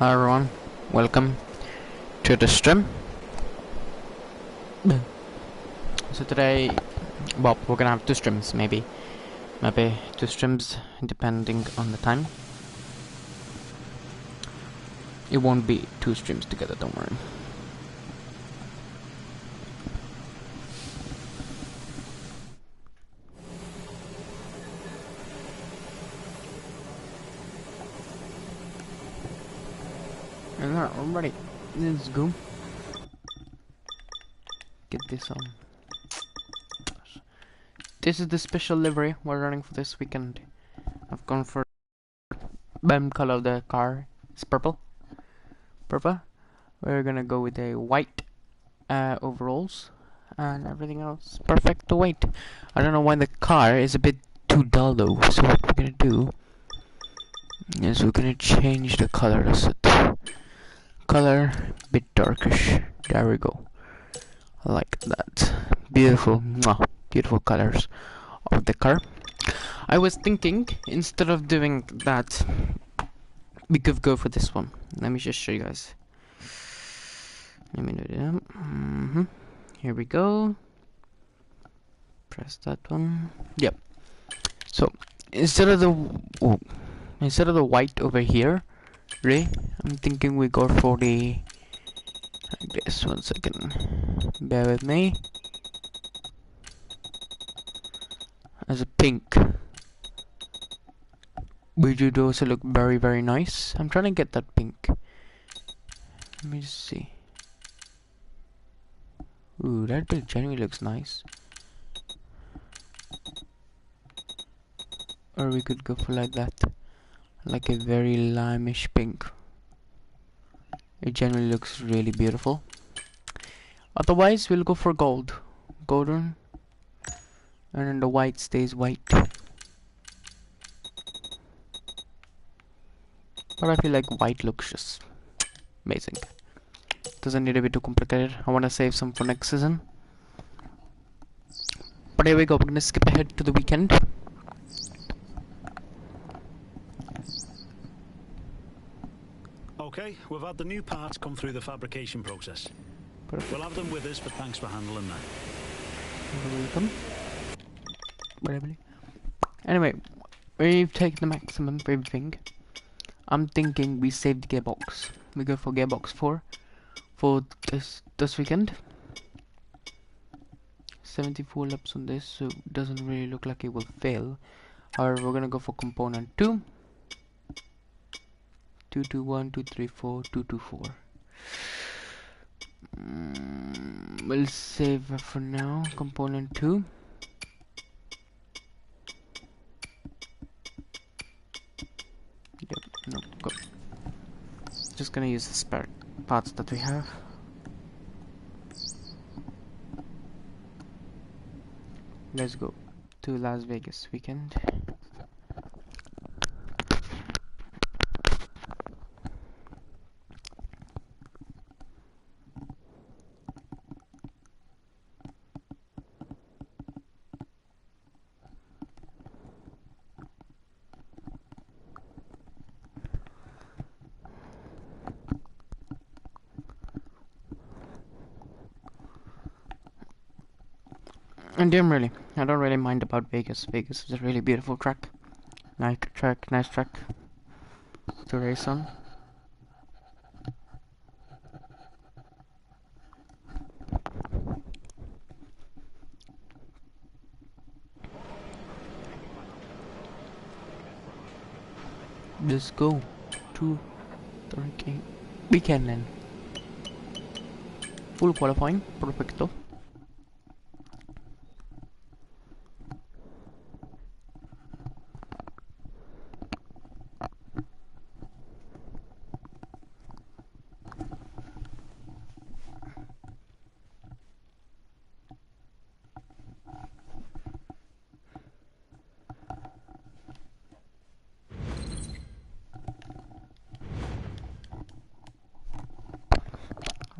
Hi everyone, welcome to the stream. So today, well, we're gonna have two streams, maybe two streams depending on the time. It won't be two streams together, don't worry. Alright, we're ready. Let's go. Get this on. This is the special livery we're running for this weekend. I've gone for color of the car. It's purple. We're gonna go with a white overalls and everything else perfect to white. I don't know why the car is a bit too dull though. So what we're gonna do is we're gonna change the color. That's it. Color bit darkish. There we go. I like that. Beautiful, beautiful colors of the car. I was thinking instead of doing that, we could go for this one. Let me just show you guys. Let me do that. Here we go. Press that one. Yep. So instead of the white over here, really, I'm thinking we go for the like this. 1 second. Bear with me. As a pink, which would also look very, very nice. I'm trying to get that pink. Let me just see. Ooh, that genuinely looks nice. Or we could go for like that, like a very limeish pink. It generally looks really beautiful. Otherwise, we'll go for golden, and then the white stays white. But I feel like white looks just amazing. Doesn't need to be too complicated. I want to save some for next season. But here we go. We're gonna skip ahead to the weekend. Okay, we've had the new parts come through the fabrication process. Perfect. We'll have them with us, but thanks for handling that. Welcome. Anyway, we've taken the maximum for everything. I'm thinking we save the gearbox. We go for gearbox 4 for this weekend. 74 laps on this, so it doesn't really look like it will fail. However, we're gonna go for component 2. 221, 234, 224. We'll save it for now. Component 2. Yep, no, go. Just gonna use the spare parts that we have. Let's go to Las Vegas weekend. And I don't really mind about Vegas. Vegas is a really beautiful track. Nice track to race on. Let's go to the weekend then. Full qualifying, perfecto.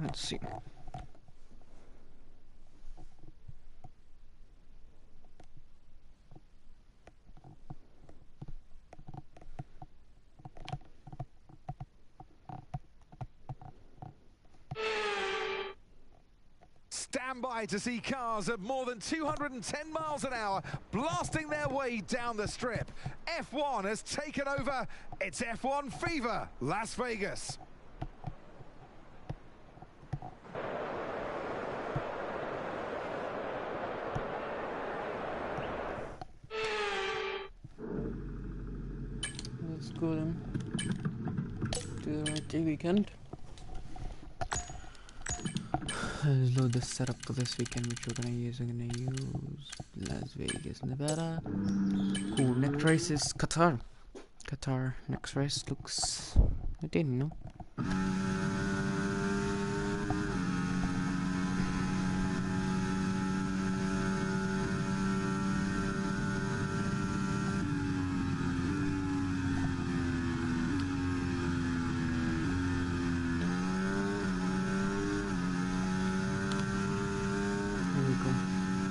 Let's see. stand by to see cars at more than 210 miles an hour blasting their way down the strip. F1 has taken over. It's F1 Fever, Las Vegas. Let's go then to the right weekend. Let's load the setup for this weekend, which we're gonna use. Las Vegas, Nevada. Cool. Next race is Qatar. Qatar. Next race looks. I didn't know.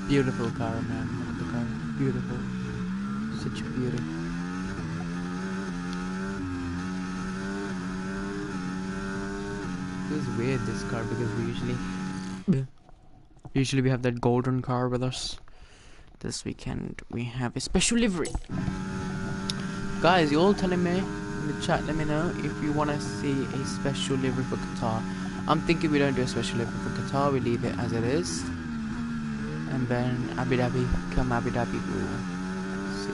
Beautiful car, man. Look at the car. Beautiful. Such a beauty. It's weird, this car, because usually we have that golden car with us. This weekend we have a special livery. Guys, you all telling me in the chat, let me know if you want to see a special livery for Qatar. I'm thinking we don't do a special livery for Qatar, we leave it as it is. And then Abu Dhabi, we'll see.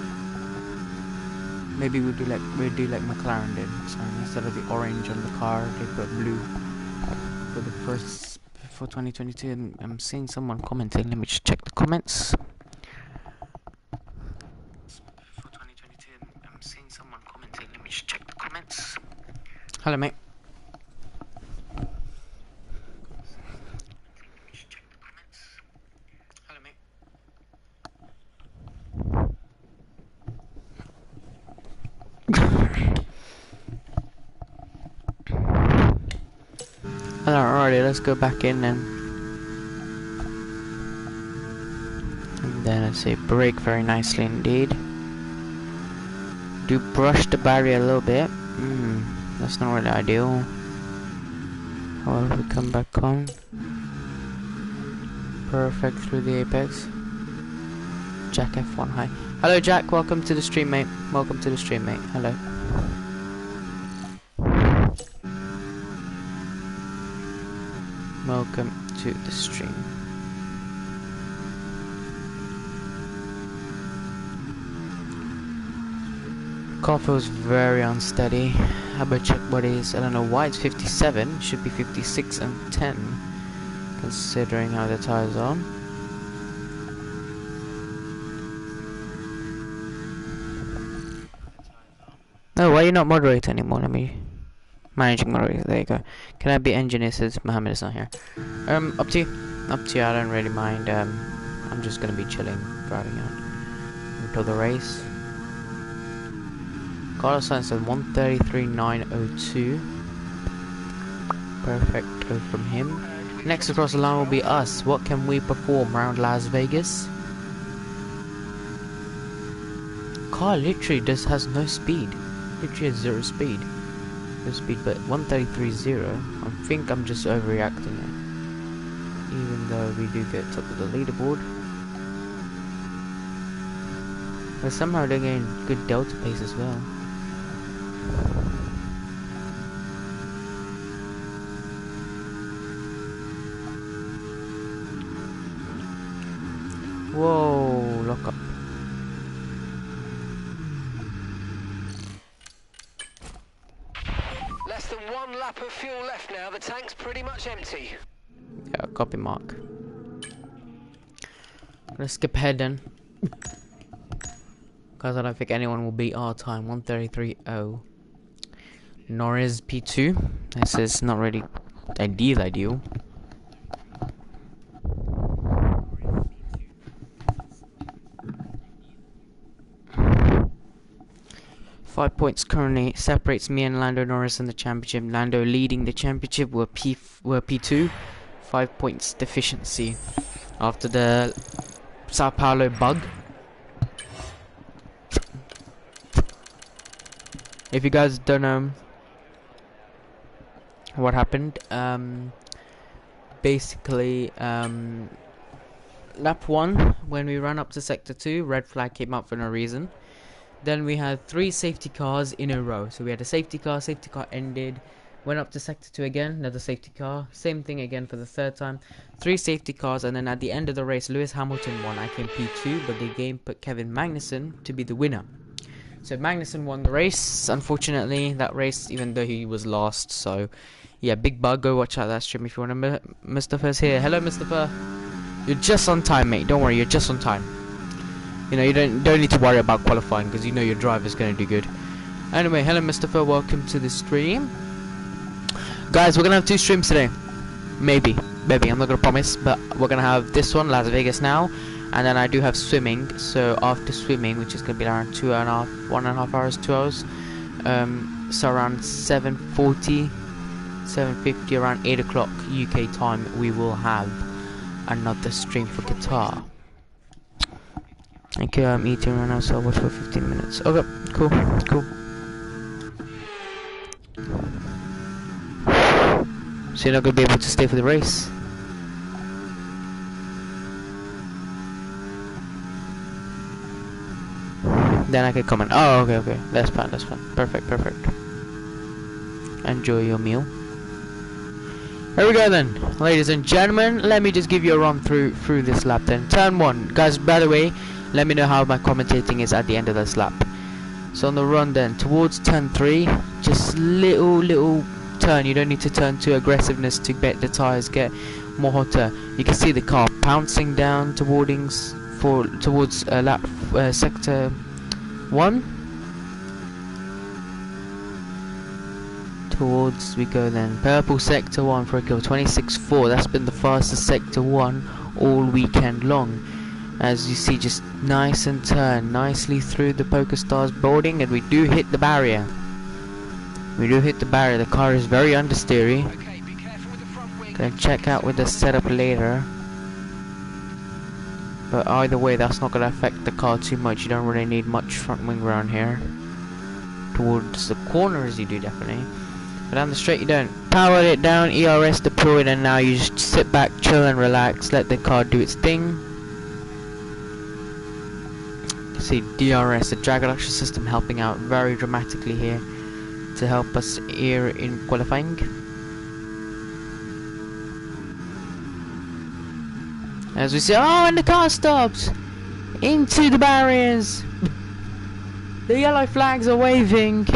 Maybe we'll do like McLaren did. So instead of the orange on the car, they put blue for the first for 2022. And I'm seeing someone commenting. Let me just check the comments. For 2022, I'm seeing someone commenting. Let me just check the comments. Hello, mate. Alrighty, let's go back in then. And then let's say brake very nicely indeed. Do brush the barrier a little bit. That's not really ideal. However, we come back on. Perfect through the apex. Jack F1, hi. Hello Jack, welcome to the stream, mate. Welcome to the stream, mate. Hello. Welcome to the stream. Car feels very unsteady. How about check bodies? I don't know why it's 57. Should be 56 and 10, considering how the tires are. No, why are you not moderator anymore? Let me. Managing moderator, there you go. Can I be engineer since Mohammed is not here? Up to you. Up to you, I don't really mind. I'm just gonna be chilling, driving out until the race. Car science at 133.902. Perfect from him. Next across the line will be us. What can we perform around Las Vegas? Car literally just has no speed. Literally has 0 speed. Speed, but 133.0. I think I'm just overreacting it. Even though we do get top of the leaderboard, but somehow they're getting good delta pace as well. Whoa, lock up. Less than 1 lap of fuel left now, the tank's pretty much empty. Yeah, copy mark. Let's skip ahead then. Because I don't think anyone will beat our time, 133.0. Norris P2. This is not really ideal. 5 points currently separates me and Lando Norris in the championship. Lando leading the championship. We're P2. 5 points deficiency after the Sao Paulo bug. If you guys don't know what happened, basically lap 1, when we ran up to sector 2, red flag came up for no reason. Then we had 3 safety cars in a row. So we had a safety car ended, went up to sector 2 again, another safety car, same thing again for the 3rd time. 3 safety cars, and then at the end of the race, Lewis Hamilton won. I came P2, but the game put Kevin Magnussen to be the winner. So Magnussen won the race, unfortunately, that race, even though he was last. So yeah, big bug. Go watch out that stream if you want to. Mustafa's here. Hello, Mustafa. You're just on time, mate. Don't worry, you're just on time. You know, you don't need to worry about qualifying because you know your driver's going to do good. Anyway, hello, Mustafa. Welcome to the stream. Guys, we're going to have 2 streams today. Maybe. I'm not going to promise, but we're going to have this one, Las Vegas now. And then I do have swimming. So after swimming, which is going to be around 1.5 hours, 2 hours. So around 7:40, 7:50, around 8 o'clock UK time, we will have another stream for guitar. Okay, I'm eating right now, so I'll watch for 15 minutes. Okay, cool. So you're not going to be able to stay for the race? Then I can comment. Oh, okay. That's fine. Perfect. Enjoy your meal. Here we go then, ladies and gentlemen. Let me just give you a run through this lap then. Turn 1. Guys, by the way, let me know how my commentating is at the end of this lap. So on the run then, towards turn 3, just little turn. You don't need to turn to aggressiveness to get the tires get more hotter. You can see the car pouncing down towards lap sector 1. Towards we go then. Purple sector 1 for a kill. 26.4. That's been the fastest sector 1 all weekend long. As you see, just nice and turn nicely through the Poker Stars boarding, and we do hit the barrier. The car is very understeery. Okay, be careful with the front wing. Gonna check out with the setup later. But either way, that's not gonna affect the car too much. You don't really need much front wing around here. Towards the corners you do definitely. But down the straight you don't. Powered it down, ERS deployed, and now you just sit back, chill and relax, let the car do its thing. See DRS, the drag reduction system, helping out very dramatically here to help us here in qualifying. As we see, oh, and the car stops into the barriers. The yellow flags are waving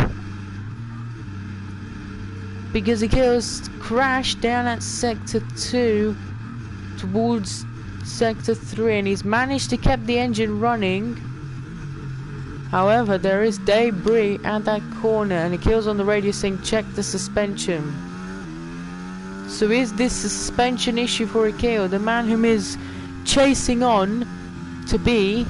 because the kills crashed down at sector 2 towards sector 3, and he's managed to keep the engine running. However, there is debris at that corner, and it kills on the radio saying check the suspension. So is this a suspension issue for Ikeo, the man whom is chasing on to be,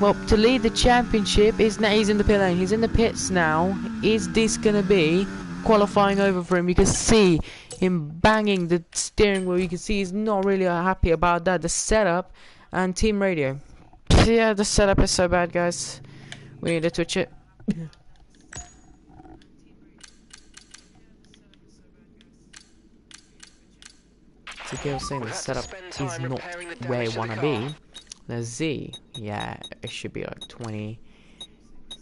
well, to lead the championship? He's in the pit lane, he's in the pits now. Is this gonna be qualifying over for him? You can see him banging the steering wheel. You can see he's not really happy about that. The setup and team radio. Yeah, the setup is so bad, guys. We need to twitch it. TK was saying the setup is not where you want to be. The Z, yeah, it should be like 20,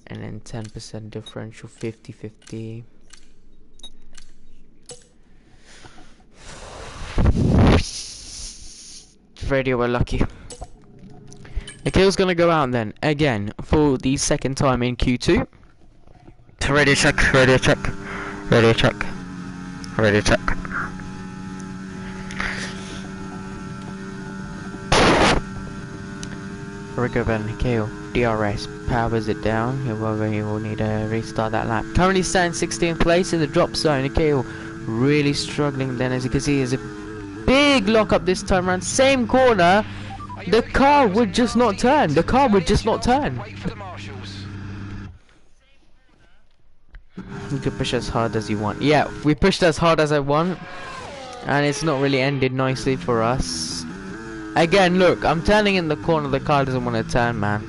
and then 10% differential, 50-50. Radio, we're lucky. The kill's gonna go out then again for the 2nd time in Q2. Radio check. Here we go then. Kale, DRS powers it down. However, he will need to restart that lap. Currently standing 16th place in the drop zone. Kale really struggling then, as you can see, is a big lock up this time around. Same corner. The car would just not turn. You can push as hard as you want. Yeah, we pushed as hard as I want, and it's not really ended nicely for us. Again, look, I'm turning in the corner. The car doesn't want to turn, man.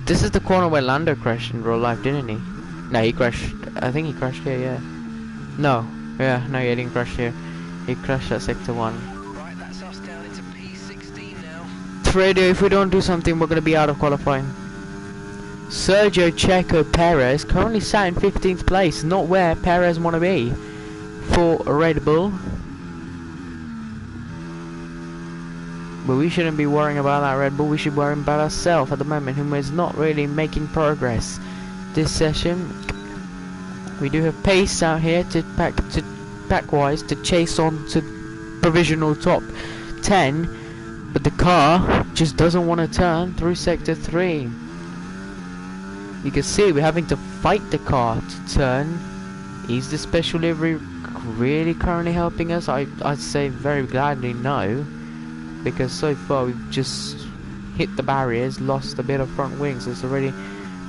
This is the corner where Lando crashed in real life, didn't he? No, he crashed. I think he crashed here, yeah. No, he didn't crash here. He crashed at sector 1. Right, that's us down into P16 now. Radio, if we don't do something, we're going to be out of qualifying. Sergio Checo Perez currently sat in 15th place, not where Perez want to be for Red Bull. But we shouldn't be worrying about that Red Bull, we should worry about ourselves at the moment, who is not really making progress this session. We do have pace out here to pack-wise to chase on to provisional top 10, but the car just doesn't want to turn through sector 3. You can see we're having to fight the car to turn. Is the special livery really currently helping us? I'd say very gladly no, because so far we've just hit the barriers, lost a bit of front wings. It's already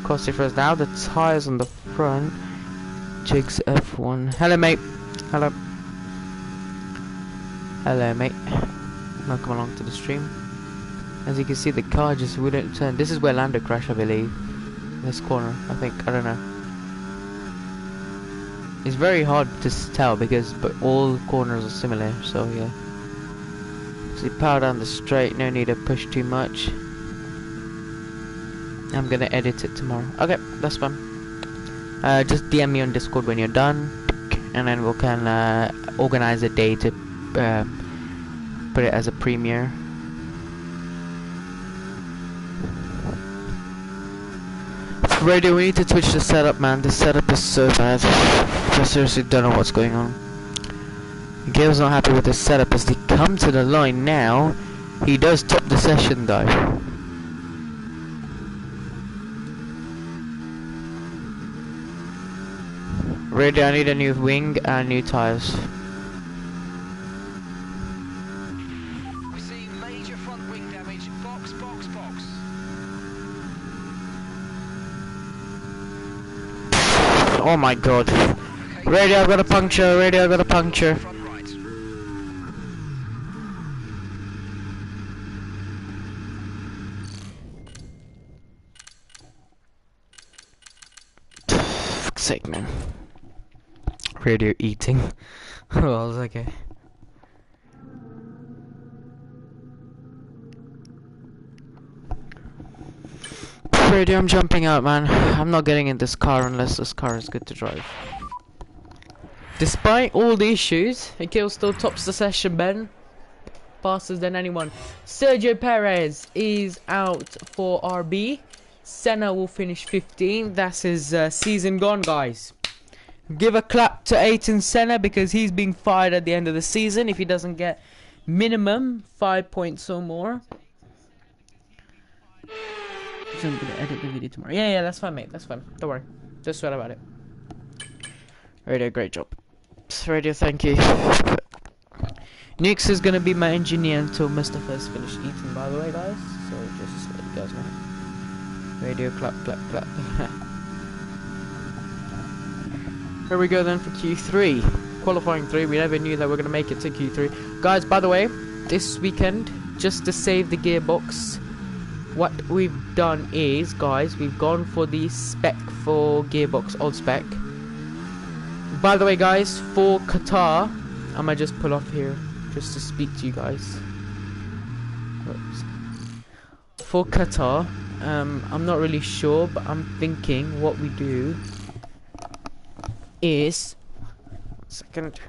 costly for us. Now the tyres on the front. Jigs F1. Hello mate. Hello. Hello mate. Welcome along to the stream. As you can see, the car just wouldn't turn. This is where Lando crashed, I believe. This corner, I think. I don't know. It's very hard to tell because but all corners are similar, so yeah. So power down the straight, no need to push too much. I'm gonna edit it tomorrow. Okay, that's fine. Just DM me on Discord when you're done, and then we can organize a day to put it as a premiere. Radio, we need to switch the setup, man. The setup is so bad. I seriously don't know what's going on. Gail's not happy with the setup as they come to the line now. He does top the session though. Radio, I need a new wing and new tires. We see major front wing damage. Box, box, box. Oh my god. Radio, I've got a puncture. Radio, I've got a puncture. Front right. Fuck's sake, man. Radio eating. Oh, I was okay. Radio, I'm jumping out, man. I'm not getting in this car unless this car is good to drive. Despite all the issues, Akil still tops the session, Ben. Faster than anyone. Sergio Perez is out for RB. Senna will finish 15th. That's his season gone, guys. Give a clap to Ayrton Senna because he's being fired at the end of the season if he doesn't get minimum 5 points or more. So I'm gonna edit the video tomorrow. Yeah, that's fine, mate. That's fine. Don't worry. Just sweat about it. Radio, great job. Radio, thank you. Nix is gonna be my engineer until Mustafa's finished eating, by the way, guys. So just let you guys know. Radio, clap, clap, clap. Here we go then for Q3. Qualifying 3. We never knew that we were gonna make it to Q3. Guys, by the way, this weekend, just to save the gearbox, what we've done is, guys, we've gone for the spec for gearbox, old spec. By the way, guys, for Qatar, I might just pull off here just to speak to you guys. Oops. For Qatar, I'm not really sure, but I'm thinking what we do is, second,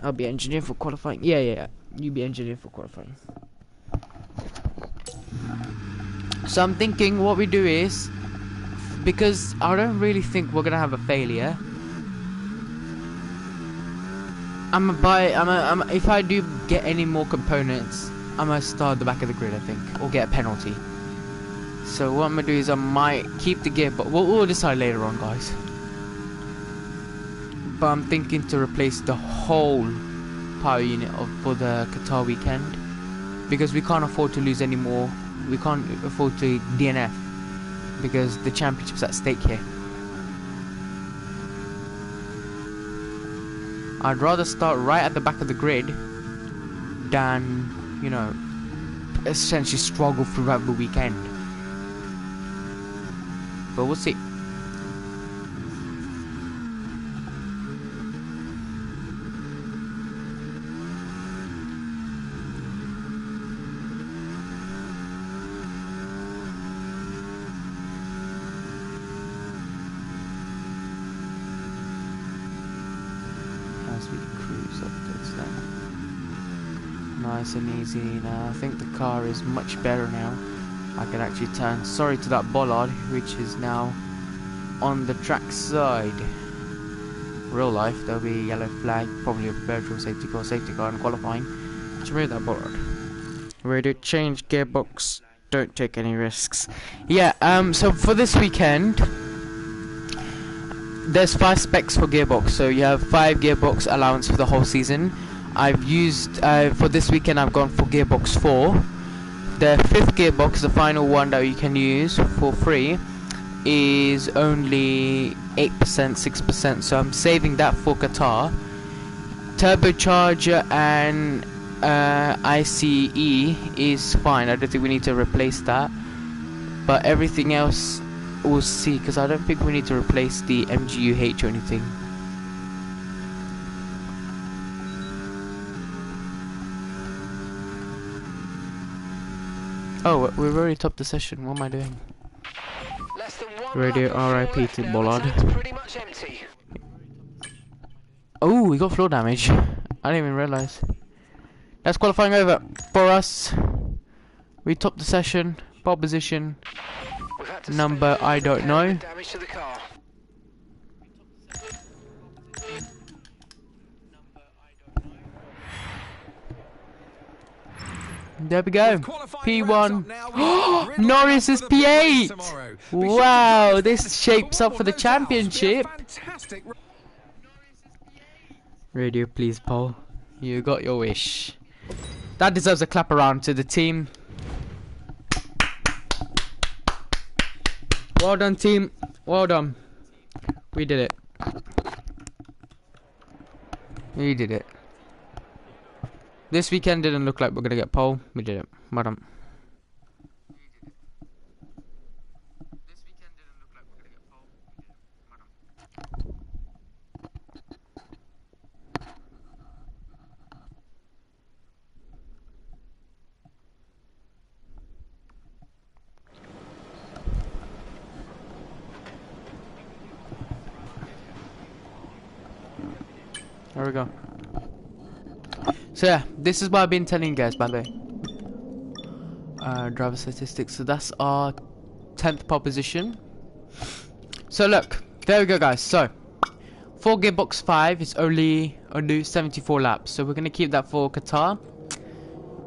I'll be engineer for qualifying. Yeah. You be engineer for qualifying. So I'm thinking what we do is, because I don't really think we're gonna have a failure. If I do get any more components, I'm gonna start at the back of the grid, I think, or get a penalty. So what I'm gonna do is I might keep the gearbox. We'll decide later on, guys. But I'm thinking to replace the whole power unit for the Qatar weekend, because we can't afford to lose any more. We can't afford to DNF because the championship's at stake here. I'd rather start right at the back of the grid than, you know, essentially struggle throughout the weekend. But we'll see. as we cruise upwards then. Nice and easy now. I think the car is much better now. I can actually turn. Sorry to that bollard, which is now on the track side. Real life, there'll be a yellow flag, probably a virtual safety car in qualifying. To remove that bollard. Ready to change gearbox. Don't take any risks. Yeah, so for this weekend, there's 5 specs for gearbox. So you have 5 gearbox allowance for the whole season. I've used, for this weekend, I've gone for gearbox 4. The 5th gearbox, the final one that you can use for free, is only 8%, 6%. So I'm saving that for Qatar. Turbocharger and ICE is fine. I don't think we need to replace that, but everything else we'll see, because I don't think we need to replace the MGUH or anything. Oh, we've already topped the session. What am I doing? Less than one Radio lap of fuel RIP left to now. Bollard. The tank's pretty much empty. Oh, we got floor damage. I didn't even realise. That's qualifying over for us. We topped the session. Pole position. We've had to Number spend I don't know. the damage to the car. There we go. With qualifying wraps P1. up now, we have grid Norris lineup is for the big race P8. tomorrow. Be sure to Wow, join us this for shapes what up for will the no doubt be a championship. fantastic Radio, please, Paul. You got your wish. That deserves a clap around to the team. Well done, team. Well done. We did it. We did it. This weekend didn't look like we're gonna get pole. We did it. Well done. There we go. So yeah, this is what I've been telling you guys, by the way. Driver statistics. So that's our 10th pole position. So look, there we go, guys. So 4 gearbox 5 is only 74 laps. So we're gonna keep that for Qatar.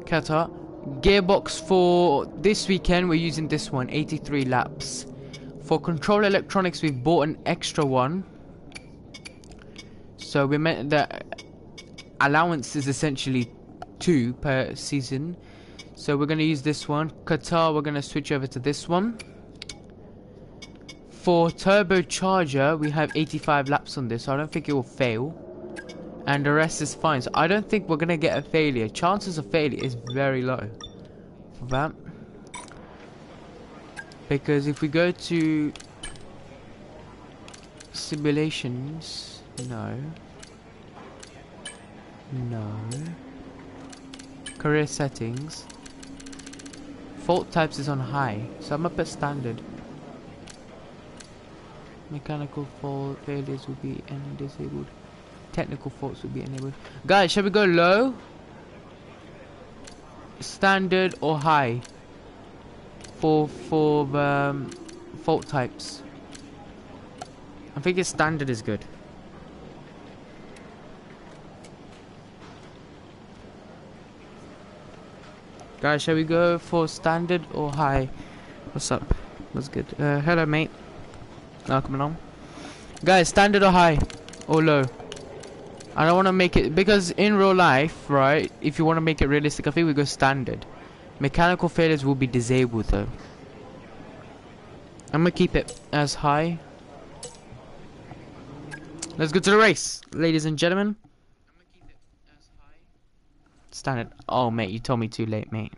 Gearbox for this weekend, we're using this one, 83 laps. For control electronics, we've bought an extra one. So we meant that allowance is essentially 2 per season. So we're going to use this one. Qatar, we're going to switch over to this one. For turbocharger, we have 85 laps on this, so I don't think it will fail. And the rest is fine. So I don't think we're going to get a failure. Chances of failure is very low for that. Because if we go to simulations, no. Career settings. Fault types is on high, so I'm up at standard. Mechanical fault failures will be disabled. Technical faults will be enabled. Guys, shall we go low, standard, or high for fault types? I think standard is good. Guys, shall we go for standard or high? What's up? What's good? Hello, mate. Now coming on. Guys, standard or high? Or low? I don't want to make it, because in real life, right, if you want to make it realistic, I think we go standard. Mechanical failures will be disabled though. I'm gonna keep it as high. Let's go to the race, ladies and gentlemen. Standard. Oh, mate, you told me too late, mate.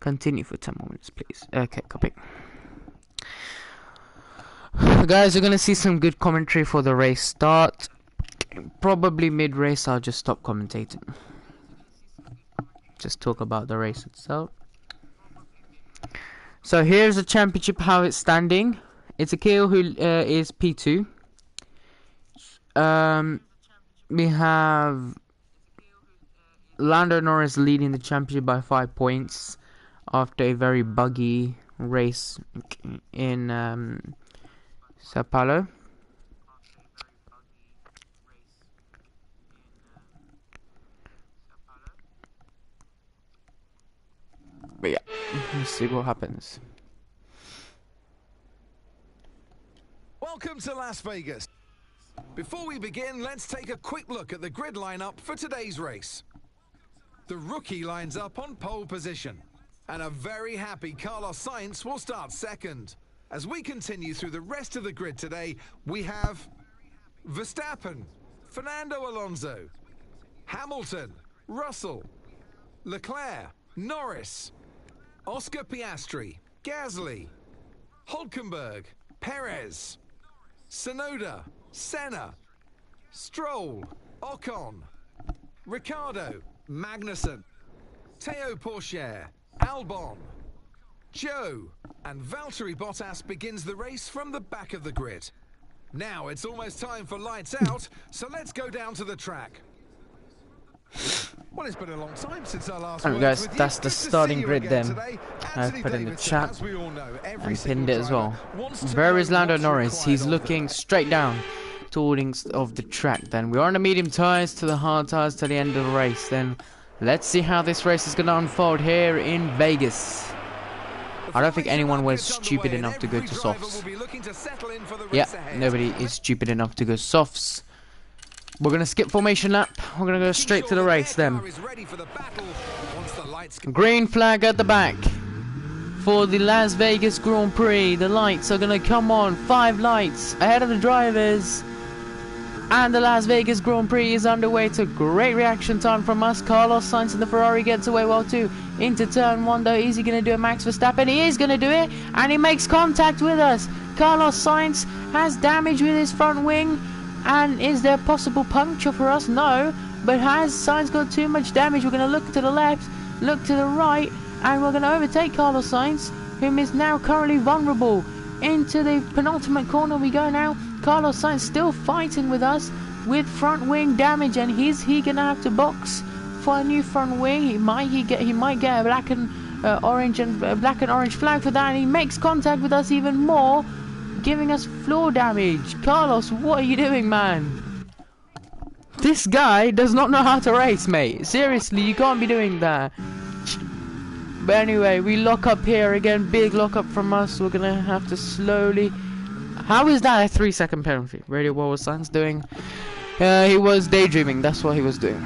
Continue for 10 more minutes, please. Okay, copy. Guys, you're gonna see some good commentary for the race start. Probably mid-race, I'll just stop commentating. Just talk about the race itself. So here's the championship, how it's standing. It's Akil who is P2. We have Lando Norris leading the championship by 5 points after a very buggy race in Sao Paulo. But yeah, let's see what happens. Welcome to Las Vegas. Before we begin, let's take a quick look at the grid lineup for today's race. The rookie lines up on pole position, and a very happy Carlos Sainz will start second. As we continue through the rest of the grid today, we have Verstappen, Fernando Alonso, Hamilton, Russell, Leclerc, Norris, Oscar Piastri, Gasly, Hulkenberg, Perez, Tsunoda, Senna, Stroll, Ocon, Ricciardo, Magnussen, Théo Pourchaire, Albon, Joe, and Valtteri Bottas begins the race from the back of the grid. Now it's almost time for lights out, so let's go down to the track. Well, it's been a long time since our last Alright guys, that's the starting grid then. I've put in the chat and pinned it as well. Where is Lando Norris? He's looking straight down towards of the track then. We're on the medium tyres to the hard tyres to the end of the race then. Let's see how this race is going to unfold here in Vegas. I don't think anyone was stupid enough to go to softs. Yeah, nobody is stupid enough to go softs. We're going to skip formation lap. We're going to go straight to the race then. Green flag at the back for the Las Vegas Grand Prix. The lights are going to come on. 5 lights ahead of the drivers. And the Las Vegas Grand Prix is underway. To great reaction time from us. Carlos Sainz and the Ferrari gets away well too. Into turn 1 though. Is he going to do a Max Verstappen? He is going to do it. And he makes contact with us. Carlos Sainz has damage with his front wing. And is there possible puncture for us? No. But has Sainz got too much damage? We're going to look to the left, look to the right, and we're going to overtake Carlos Sainz, whom is now currently vulnerable. Into the penultimate corner we go now. Carlos Sainz still fighting with us with front wing damage, and is he going to have to box for a new front wing? He might get a black and orange flag for that, and he makes contact with us even more, giving us floor damage. Carlos, what are you doing, man? This guy does not know how to race, mate. Seriously, you can't be doing that. But anyway, we lock up here again. Big lock up from us. We're gonna have to slowly... How is that a 3-second penalty? Radio, what was Sainz doing? He was daydreaming. That's what he was doing.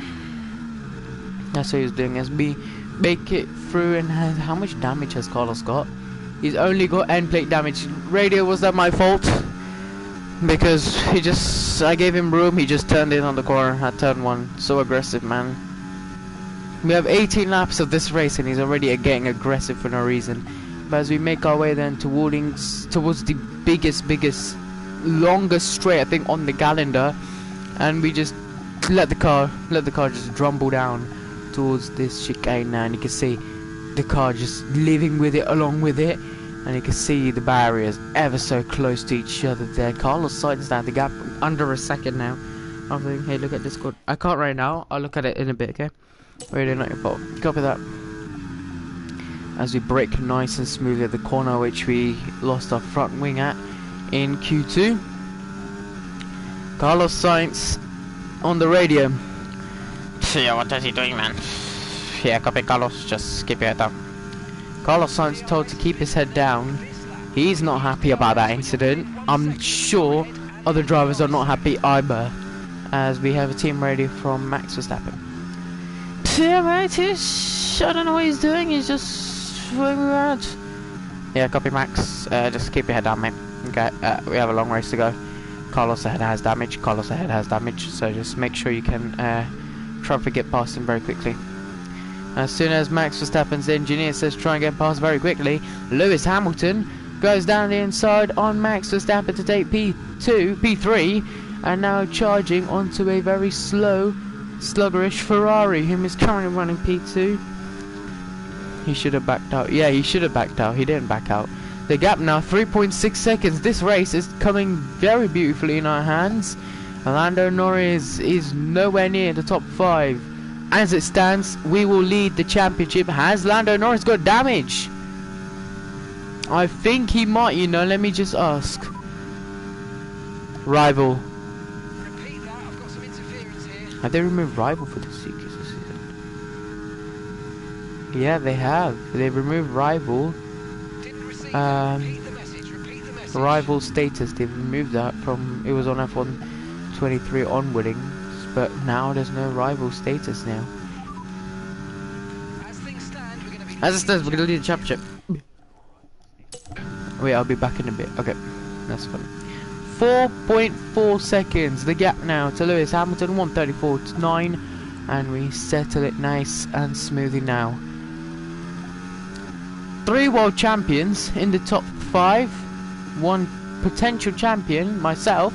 That's what he was doing. As we make it through, and how much damage has Carlos got? He's only got end plate damage. Radio, was that my fault? Because I gave him room, he just turned in on the corner at turn 1. So aggressive, man. We have 18 laps of this race and he's already getting aggressive for no reason. But as we make our way then towards the biggest, longest straight I think on the calendar, and we just let the car just rumble down towards this chicane now, and you can see the car just living with it along with it, and you can see the barriers ever so close to each other there. Carlos Sainz down the gap under a second now. I'm thinking, hey, look at this code. I can't right now. I'll look at it in a bit, okay? Really not your fault. Copy that. As we brake nice and smoothly at the corner, which we lost our front wing at in Q2. Carlos Sainz on the radio. Yeah, what is he doing, man? Yeah, copy, Carlos. Just keep your head down. Carlos Sainz told to keep his head down. He's not happy about that incident. I'm sure other drivers are not happy either, as we have a team radio from Max Verstappen. Yeah, mate, I don't know what he's doing. He's just throwing around. Yeah, copy, Max. Just keep your head down, mate. Okay, we have a long race to go. Carlos ahead has damage. So just make sure you can try to get past him very quickly. As soon as Max Verstappen's engineer says try and get past very quickly, Lewis Hamilton goes down the inside on Max Verstappen to take P3, and now charging onto a very slow, sluggerish Ferrari, whom is currently running P2. He should have backed out. Yeah, he should have backed out. He didn't back out. The gap now 3.6 seconds. This race is coming very beautifully in our hands, Lando Norris is nowhere near the top 5. As it stands, we will lead the championship. Has Lando Norris got damage? I think he might, you know. Let me just ask. Rival. Repeat that, I've got some interference here. Have they removed Rival for this season? Yeah, they have. They've removed Rival. Didn't receive that. Repeat the message, repeat the message. Rival status. They've removed that from. It was on F123 onwardings, but now there's no Rival status now. As things stand, we're going to be... As it stands, we're gonna lead the championship. Wait, I'll be back in a bit. Okay, that's funny. 4.4 seconds. The gap now to Lewis Hamilton. 1:34 to 9, and we settle it nice and smoothly now. 3 world champions in the top 5. 1 potential champion, myself.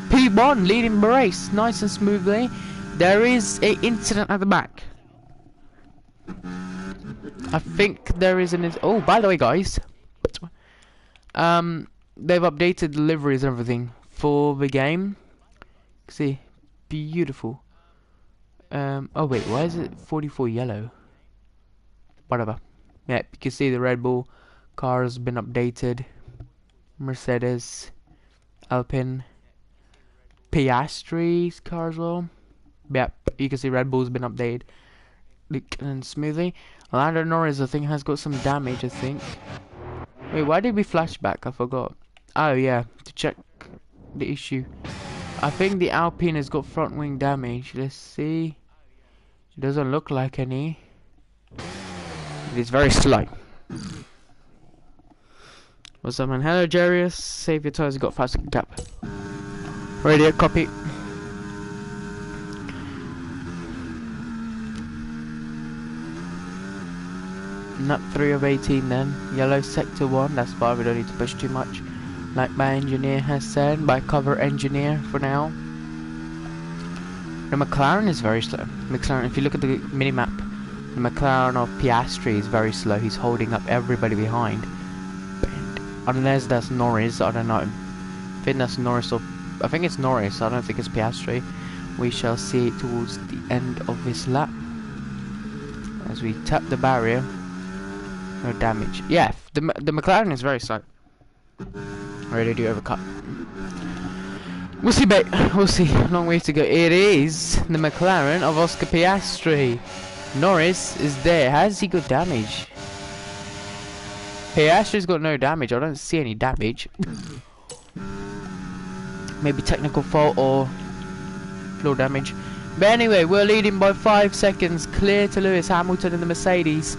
P1 leading the race nice and smoothly. There is an incident at the back. I think there is an. Oh, by the way, guys. They've updated the liveries and everything for the game. See, beautiful. Oh wait, why is it 44 yellow? Whatever. Yeah, you can see the Red Bull car has been updated. Mercedes, Alpine, Piastri's car as well. Yep, you can see Red Bull's been updated and smoothly. Lando Norris, I think, has got some damage, I think. Wait, why did we flash back? I forgot. Oh yeah, to check the issue. I think the Alpine has got front wing damage. Let's see. It doesn't look like any. It is very slight. What's up, man? Hello, Jarius. Save your tires. You got 5 second gap. Radio copy. Lap 3 of 18 then. Yellow sector 1. That's fine. We don't need to push too much. Like my engineer has said. My cover engineer for now. The McLaren is very slow. McLaren, if you look at the mini-map, the McLaren of Piastri is very slow. He's holding up everybody behind. But unless that's Norris, I don't know. I think that's Norris, or I think it's Norris. I don't think it's Piastri. We shall see it towards the end of this lap. As we tap the barrier. No damage. Yeah, the McLaren is very slow. Ready to do overcut. We'll see, mate. We'll see. Long way to go. It is the McLaren of Oscar Piastri. Norris is there. Has he got damage? Piastri's got no damage. I don't see any damage. Maybe technical fault or floor damage. But anyway, we're leading by 5 seconds. Clear to Lewis Hamilton in the Mercedes.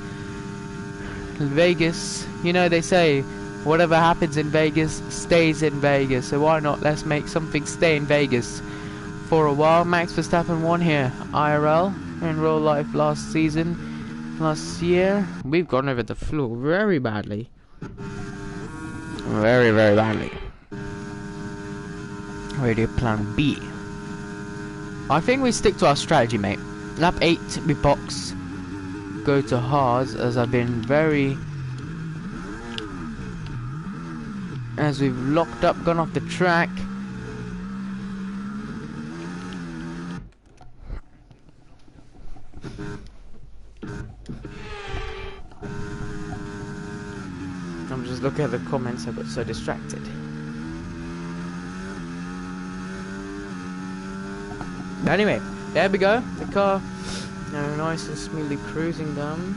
Vegas, you know they say whatever happens in Vegas stays in Vegas, so why not let's make something stay in Vegas for a while. Max Verstappen won here IRL in real life last year. We've gone over the floor very badly, very badly. Radio plan B. I think we stick to our strategy, mate. Lap 8 we box, go to hards, as I've been very, as we've locked up, gone off the track. I'm just looking at the comments, I got so distracted. Anyway, there we go. The car nice and smoothly cruising down.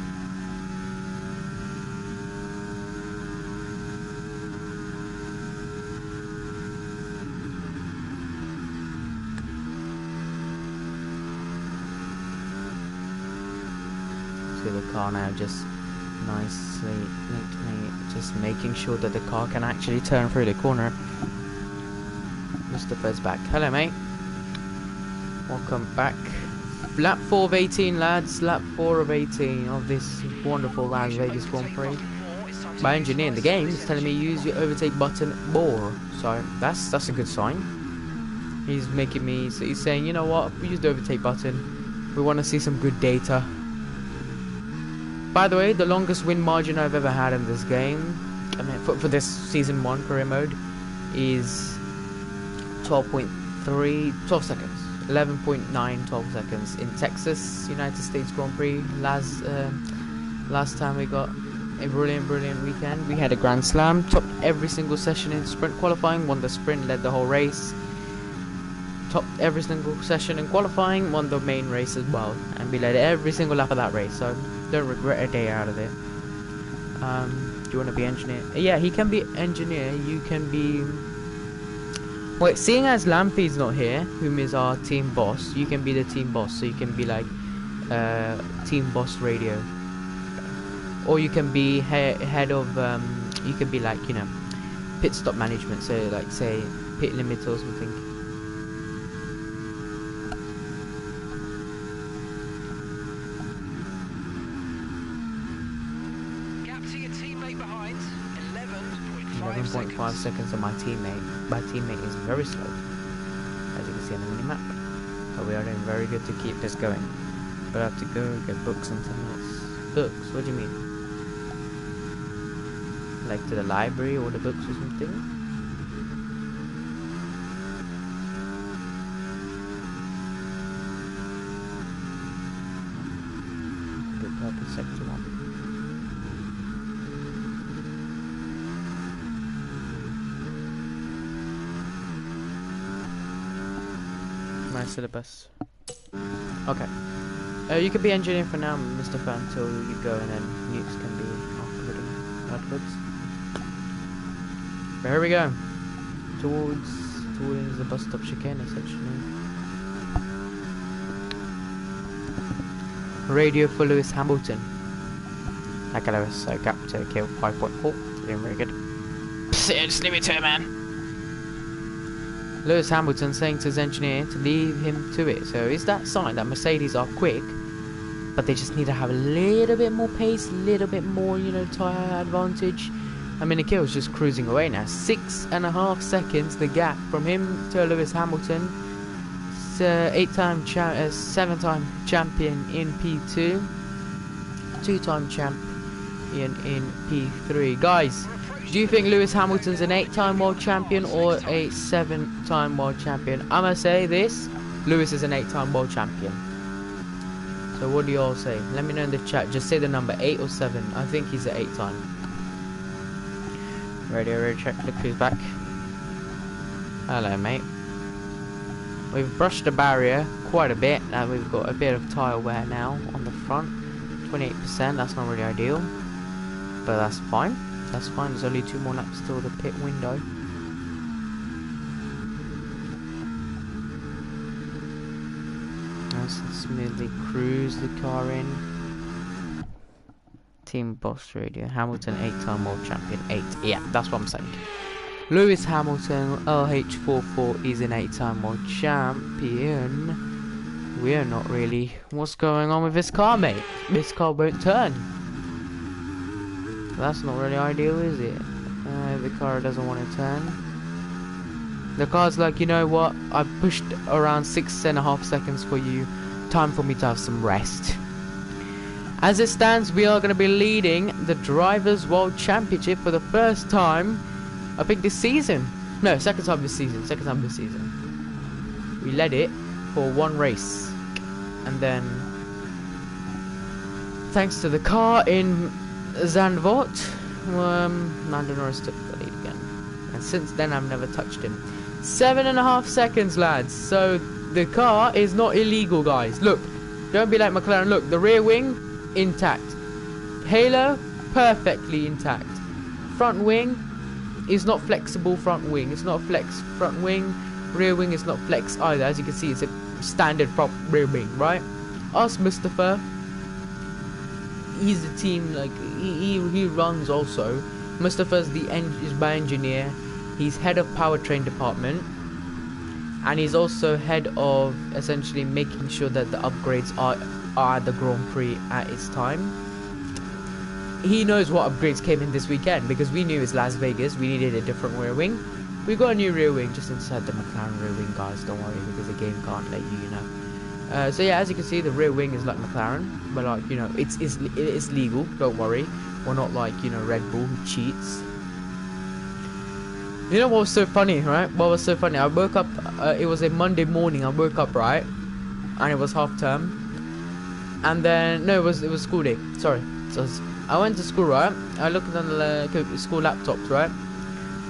See the car now just nicely, just making sure that the car can actually turn through the corner. Mustafa's back. Hello, mate. Welcome back. Lap 4 of 18, lads. Lap 4 of 18 of this wonderful Las Vegas Grand Prix. My engineer in the game is telling me use your overtake button more. So that's a good sign. He's making me, so he's saying, you know what, use the overtake button. We want to see some good data. By the way, the longest win margin I've ever had in this game, I mean, for this season 1 career mode, is 12.3 12 seconds. 11.912 seconds in Texas, United States Grand Prix. Last time we got a brilliant weekend. We had a Grand Slam, topped every single session in sprint qualifying, won the sprint, led the whole race, topped every single session in qualifying, won the main race as well, and we led every single lap of that race, so don't regret a day out of it. Do you want to be engineer? Yeah, he can be engineer. You can be... Wait, seeing as Lampy's not here, whom is our team boss, you can be the team boss, so you can be like team boss radio. Or you can be head of, you can be like, you know, pit stop management, so like say pit limit or something. Gap to your teammate behind, 11.5 seconds on my teammate. My teammate is very slow, as you can see on the minimap. But we are doing very good to keep this going. But I have to go get books in 10 minutes. Books? What do you mean? Like to the library or the books or something? Good purpose sector 1. My syllabus. Okay. You can be engineer for now, Mr. Fan, until you go, and then nukes can be afterwards. But here we go. Towards the bus stop chicane, essentially. Radio for Lewis Hamilton. Okay, Lewis, so gap to kill 5.4. Doing very good. Just leave it to it, man. Lewis Hamilton saying to his engineer to leave him to it. So is that sign that Mercedes are quick, but they just need to have a little bit more pace, a little bit more, you know, tyre advantage. I mean, Nikhil's just cruising away now. 6.5 seconds the gap from him to Lewis Hamilton. 7-time champion in P2, 2-time champion in P3. Guys, do you think Lewis Hamilton's an 8-time world champion or a 7-time world champion? I'm gonna say this: Lewis is an 8-time world champion. So what do you all say? Let me know in the chat. Just say the number, 8 or 7. I think he's an 8-time. Radio check. Look who's back. Hello, mate. We've brushed the barrier quite a bit, and we've got a bit of tyre wear now on the front. 28%. That's not really ideal, but that's fine. That's fine. There's only 2 more laps till the pit window. Nice and smoothly cruise the car in. Team boss radio. Hamilton, 8-time world champion. 8. Yeah, that's what I'm saying. Lewis Hamilton, LH44, is an 8-time world champion. We're not really. What's going on with this car, mate? This car won't turn. That's not really ideal, is it? The car doesn't want to turn. The car's like, you know what? I pushed around 6.5 seconds for you. Time for me to have some rest. As it stands, we are going to be leading the Drivers' World Championship for the first time, I think, this season. No, second time this season. Second time this season. We led it for 1 race. And then, thanks to the car in Zandvoort, Lando Norris took the lead again, and since then I've never touched him. 7.5 seconds, lads. So the car is not illegal, guys. Look, don't be like McLaren. Look, the rear wing intact, halo perfectly intact, front wing is not flexible. Front wing, it's not flex front wing. Rear wing is not flex either. As you can see, it's a standard front rear wing, right? Ask Mustafa. He's the team, like he runs also. Mustafa's is my engineer. He's head of powertrain department, and he's also head of essentially making sure that the upgrades are at the Grand Prix at its time. He knows what upgrades came in this weekend because we knew it's Las Vegas. We needed a different rear wing. We got a new rear wing just inside the McLaren rear wing, guys. Don't worry, because the game can't let you, you know. So yeah, as you can see, the rear wing is like McLaren, but like, you know, it's legal. Don't worry, we're not like, you know, Red Bull who cheats. You know what was so funny, right? What was so funny? I woke up. It was a Monday morning. I woke up, right, and it was half term. And then no, it was school day. Sorry. So I went to school, right? I looked on the school laptops, right?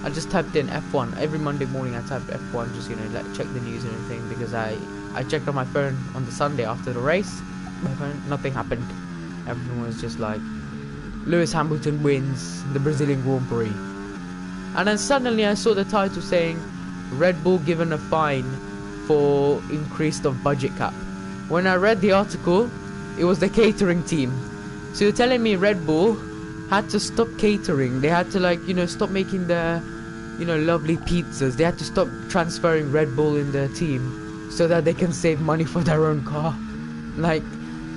I just typed in F1 every Monday morning. I typed F1 just like check the news and everything because I checked on my phone on the Sunday after the race. My phone, nothing happened. Everyone was just like Lewis Hamilton wins the Brazilian Grand Prix. And then suddenly I saw the title saying Red Bull given a fine for increased of budget cap. When I read the article, it was the catering team. So you're telling me Red Bull had to stop catering. They had to stop making the lovely pizzas. They had to stop transferring Red Bull in their team so that they can save money for their own car. Like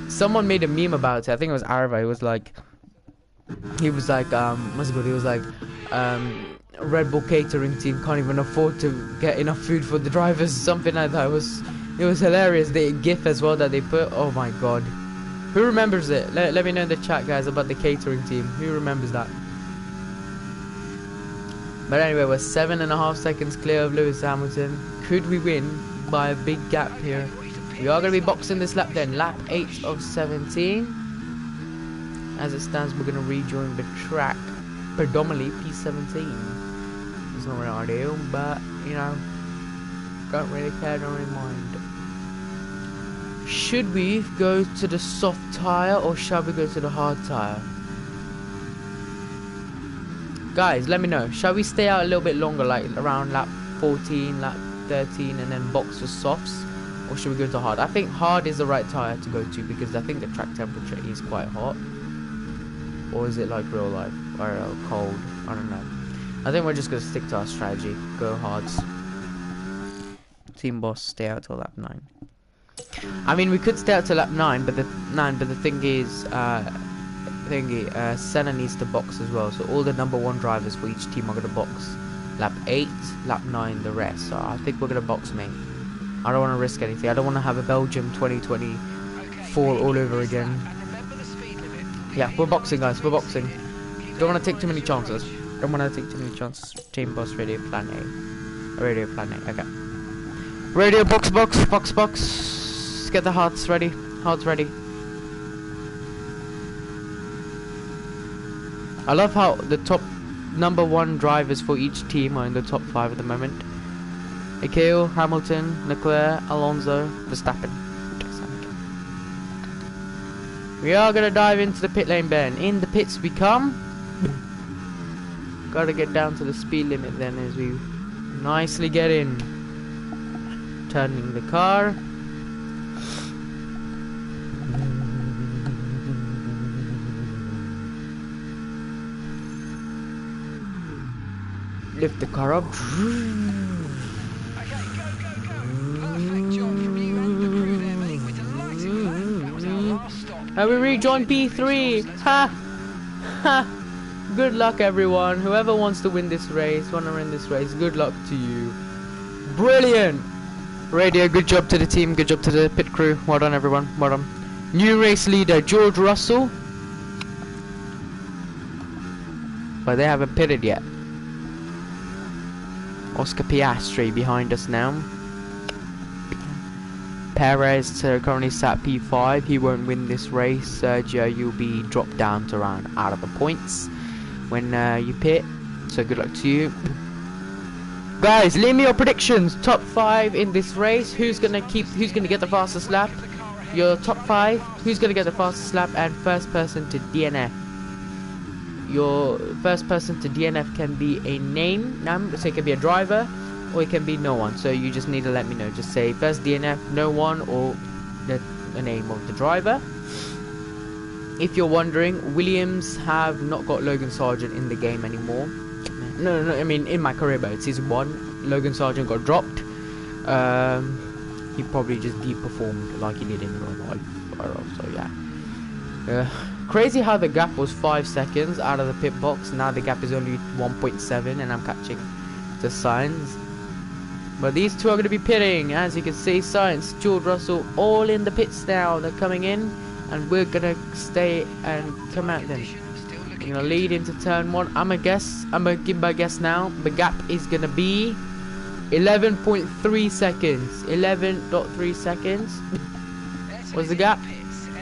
someone made a meme about it. I think it was Arva. He was like what's it called? He was like Red Bull catering team can't even afford to get enough food for the drivers, something like that. It was hilarious. The gif as well that they put, oh my god. Who remembers it? Let me know in the chat, guys, about the catering team. Who remembers that? But anyway, we're 7.5 seconds clear of Lewis Hamilton. Could we win by a big gap here? We are going to be boxing this lap then. Lap 8 of 17. As it stands, we're going to rejoin the track. Predominantly P17. It's not really ideal, but, don't really care, don't really mind. Should we go to the soft tyre or shall we go to the hard tyre? Guys, let me know. Shall we stay out a little bit longer, like around lap 14, lap 13, and then box for softs? Or should we go to hard? I think hard is the right tyre to go to because I think the track temperature is quite hot. Or is it like real life? Or cold? I don't know. I think we're just going to stick to our strategy. Go hards. Team boss, stay out till lap 9. I mean, we could stay out till lap 9, but the thing is, Senna needs to box as well. So all the number 1 drivers for each team are going to box. Lap 8, lap 9, the rest. So I think we're going to box mate. I don't want to risk anything. I don't want to have a Belgium 2024 all over again. Yeah, we're boxing, guys. We're boxing. Don't want to take too many chances. Team boss, radio plan A. Radio plan A. Okay. Radio box. Let's get the hearts ready. Hearts ready. I love how the top number 1 drivers for each team are in the top 5 at the moment. Michael, Hamilton, Leclerc, Alonso, Verstappen. We are gonna dive into the pit lane, Ben. In the pits we come. Gotta get down to the speed limit then as we nicely get in. Turning the car. Lift the car up. And we rejoin P3. Ha! Ha! Good luck, everyone. Whoever wants to win this race, good luck to you. Brilliant! Radio, good job to the team, good job to the pit crew. Well done, everyone. Well done. New race leader, George Russell. But they haven't pitted yet. Oscar Piastri behind us now. Perez currently sat P5. He won't win this race. Sergio, you'll be dropped down to around out of the points when you pit. So good luck to you. Guys, leave me your predictions. Top 5 in this race. Who's gonna get the fastest lap? Your top 5. Who's gonna get the fastest lap? And first person to DNF. Your first person to DNF can be a name, so it can be a driver, or it can be no one. So you just need to let me know. Just say first DNF, no one, or the name of the driver. If you're wondering, Williams have not got Logan Sargent in the game anymore. No, I mean in my career mode, season 1, Logan Sargent got dropped. He probably just deep performed like he did in real life. So yeah. Crazy how the gap was 5 seconds out of the pit box. Now the gap is only 1.7 and I'm catching the signs. But these two are going to be pitting. As you can see, Sainz, George Russell, all in the pits now. They're coming in and we're going to stay and come out then. Gonna lead into turn 1. I'm gonna give my guess now. The gap is gonna be 11.3 seconds. 11.3 seconds. What's the gap?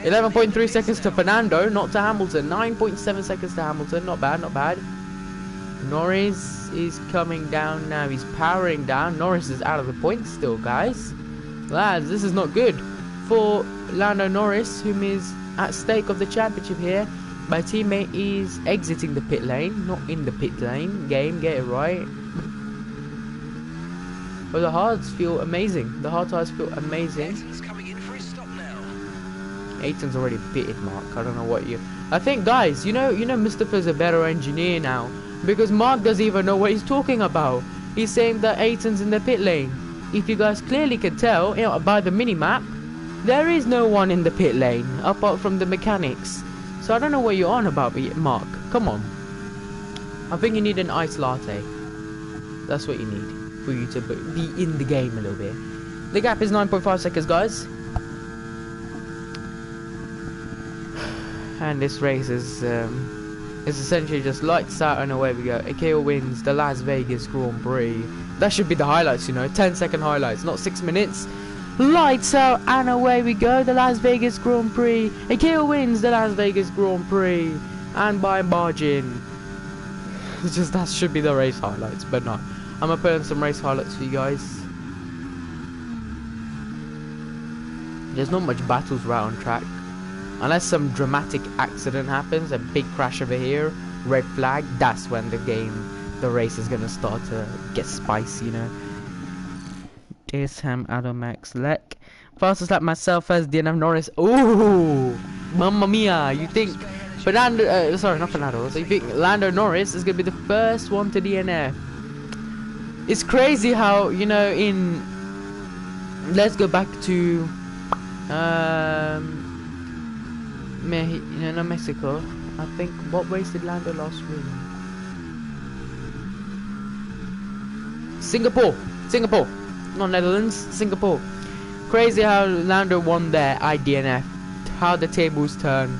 11.3 seconds to Fernando, not to Hamilton. 9.7 seconds to Hamilton. Not bad, not bad. Norris is coming down now. He's powering down. Norris is out of the points still, guys. Lads, this is not good for Lando Norris, whom is at stake of the championship here. My teammate is exiting the pit lane, not in the pit lane. Game, get it right. But the hards feel amazing. The hard tires feel amazing. Coming in for his stop now. Aiton's already pitted, Mark. I don't know what you... I think, guys, you know Mustafa's a better engineer now. Because Mark doesn't even know what he's talking about. He's saying that Aiton's in the pit lane. If you guys clearly can tell, you know, by the mini-map, there is no one in the pit lane, apart from the mechanics. So I don't know what you're on about, Mark. Come on. I think you need an iced latte. That's what you need for you to be in the game a little bit. The gap is 9.5 seconds, guys. And this race is essentially just lights out and away we go. Akio wins the Las Vegas Grand Prix. That should be the highlights, you know, 10-second highlights, not 6 minutes. Lights out and away we go. The Las Vegas Grand Prix. Akio wins the Las Vegas Grand Prix, and by margin. It's just that should be the race highlights, but no. I'm gonna put in some race highlights for you guys. There's not much battles right on track. Unless some dramatic accident happens, a big crash over here, red flag, that's when the race is gonna start to get spicy, you know. Ham Adomax Lek. Fastest lap myself as DNF Norris. Ooh! Mamma mia! You think Fernando, sorry, not Fernando. So you think Lando Norris is gonna be the first one to DNF? It's crazy how, you know, let's go back to Mexico. I think, what race did Lando last win? Singapore, not Netherlands, Singapore. Crazy how Lando won there, IDNF. How the tables turn.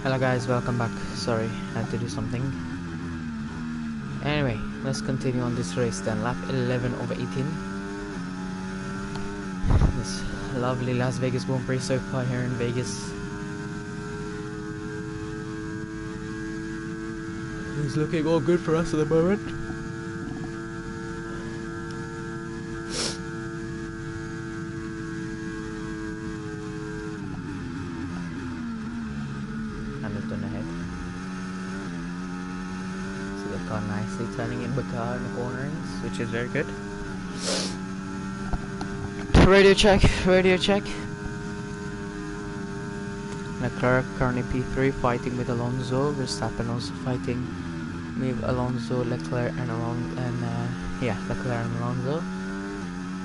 Hello guys, welcome back. Sorry, I had to do something. Anyway, let's continue on this race then. Lap 11 of 18. This lovely Las Vegas Grand Prix so far here in Vegas. It's looking all good for us at the moment. Hamilton ahead. See the car nicely turning in the car in the corners, which is very good. Radio check, radio check. Leclerc currently P3 fighting with Alonso. Verstappen also fighting with Alonso, Leclerc and Leclerc and Alonso.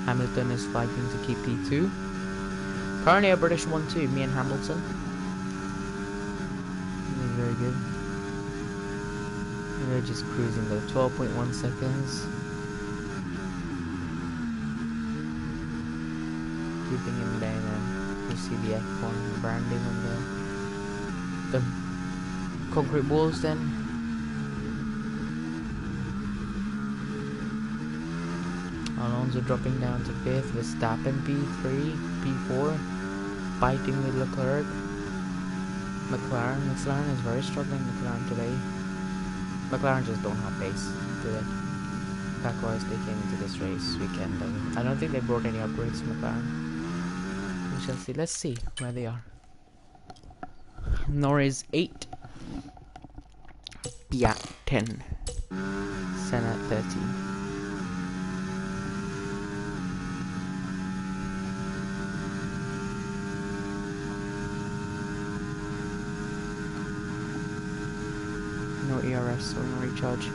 Hamilton is fighting to keep P2. Currently a British 1-2, me and Hamilton. Very good. We're just cruising though, 12.1 seconds. Keeping him down and you see the F1 branding on the concrete walls then. Alonso dropping down to 5th, Verstappen P3, P4, fighting with Leclerc. McLaren is very struggling, McLaren today. McLaren just don't have pace today. Pack-wise, they came into this race weekend. I don't think they brought any upgrades to McLaren. We shall see. Let's see where they are. Norris 8. Piat 10. Senna 13. No ERS, so no recharge.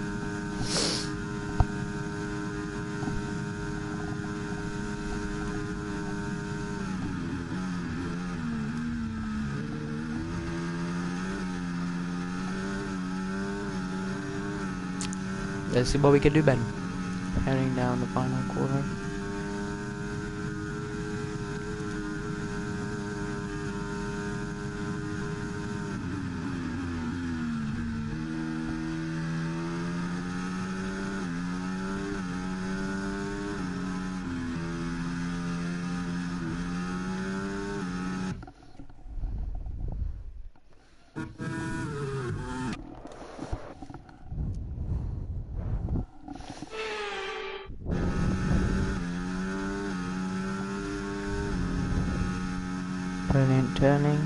Let's see what we can do, Ben. Heading down the final corner. Brilliant turning.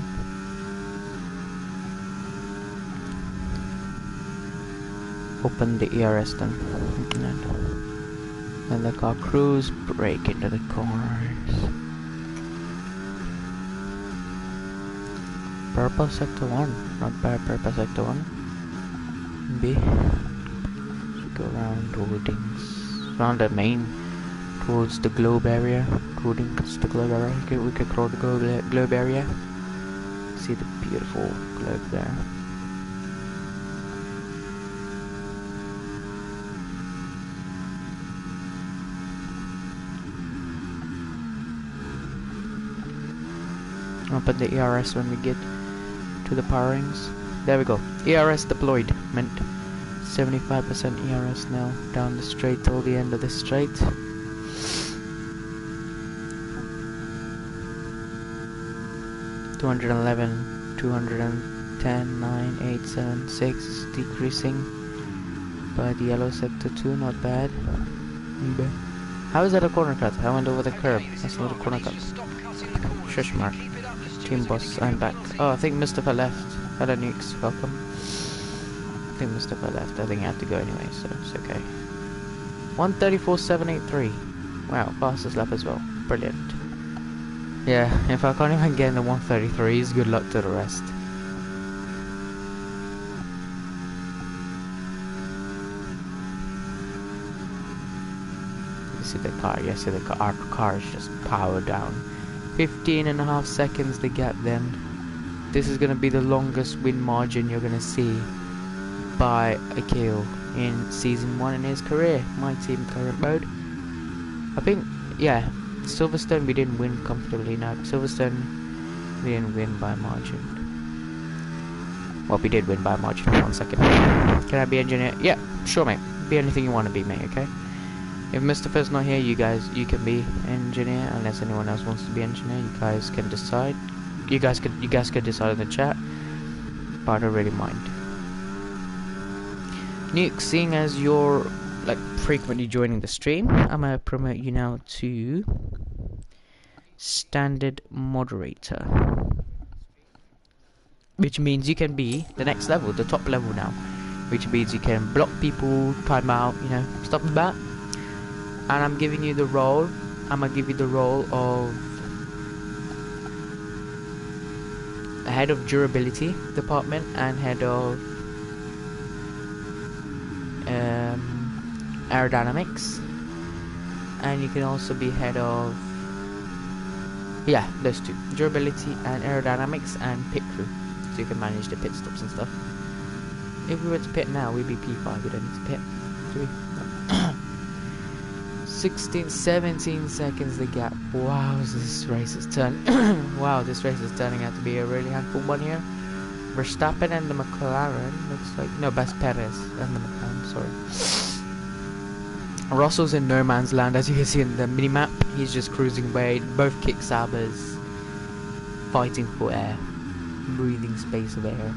Open the ERS then. Then the car cruise, brake into the corners. Purple sector 1, not bad. Purple sector 1. B. Go around holdings, around the main, towards the globe area. Towards the globe area. Okay, we could cross the globe area. See the beautiful globe there. Open the ERS when we get to the powerings. There we go. ERS deployed. Meant 75% ERS now. Down the straight till the end of the straight. 211, 210, 9, 8, 7, 6, decreasing by the yellow sector 2, not bad. How is that a corner cut? I went over the curb. That's not a corner cut. Shush mark. Team boss, I'm back. Oh, I think Mustafa left. Hello Nukes, welcome. I think Mustafa left. I think I have to go anyway, so it's okay. 134.783. Wow, fastest lap as well. Brilliant. Yeah, if I can't even get in the 133s, good luck to the rest. You see the car, yes, see the car, our car is just powered down. 15.5 seconds the gap then. This is gonna be the longest win margin you're gonna see by Akil in season 1 in his career, my team current mode. I think, yeah, Silverstone we didn't win comfortably. No, Silverstone we didn't win by margin. Well, we did win by a margin. 1 second. Can I be engineer? Yeah, sure, mate. Be anything you want to be, mate. Okay. If Mustafa's not here, you can be engineer. Unless anyone else wants to be engineer, you guys can decide. You guys could decide in the chat. But I don't really mind. Nuke, seeing as you're like frequently joining the stream, I'm gonna promote you now to standard moderator, which means you can be the next level, the top level now, which means you can block people, time out, you know, stuff like that. And I'm giving you the role. I'm gonna give you the role of head of durability department and head of aerodynamics, and you can also be head of, yeah, those two, durability and aerodynamics, and pit crew, so you can manage the pit stops and stuff. If we were to pit now, we'd be P5. We don't need to pit, do we? 16, 17 seconds the gap. Wow, this race is wow, this race is turning out to be a really handful one here. Verstappen and the McLaren looks like, no, that's Perez and the McLaren, sorry. Russell's in no man's land, as you can see in the minimap. He's just cruising away. Both kick sabers, fighting for air, breathing space of air.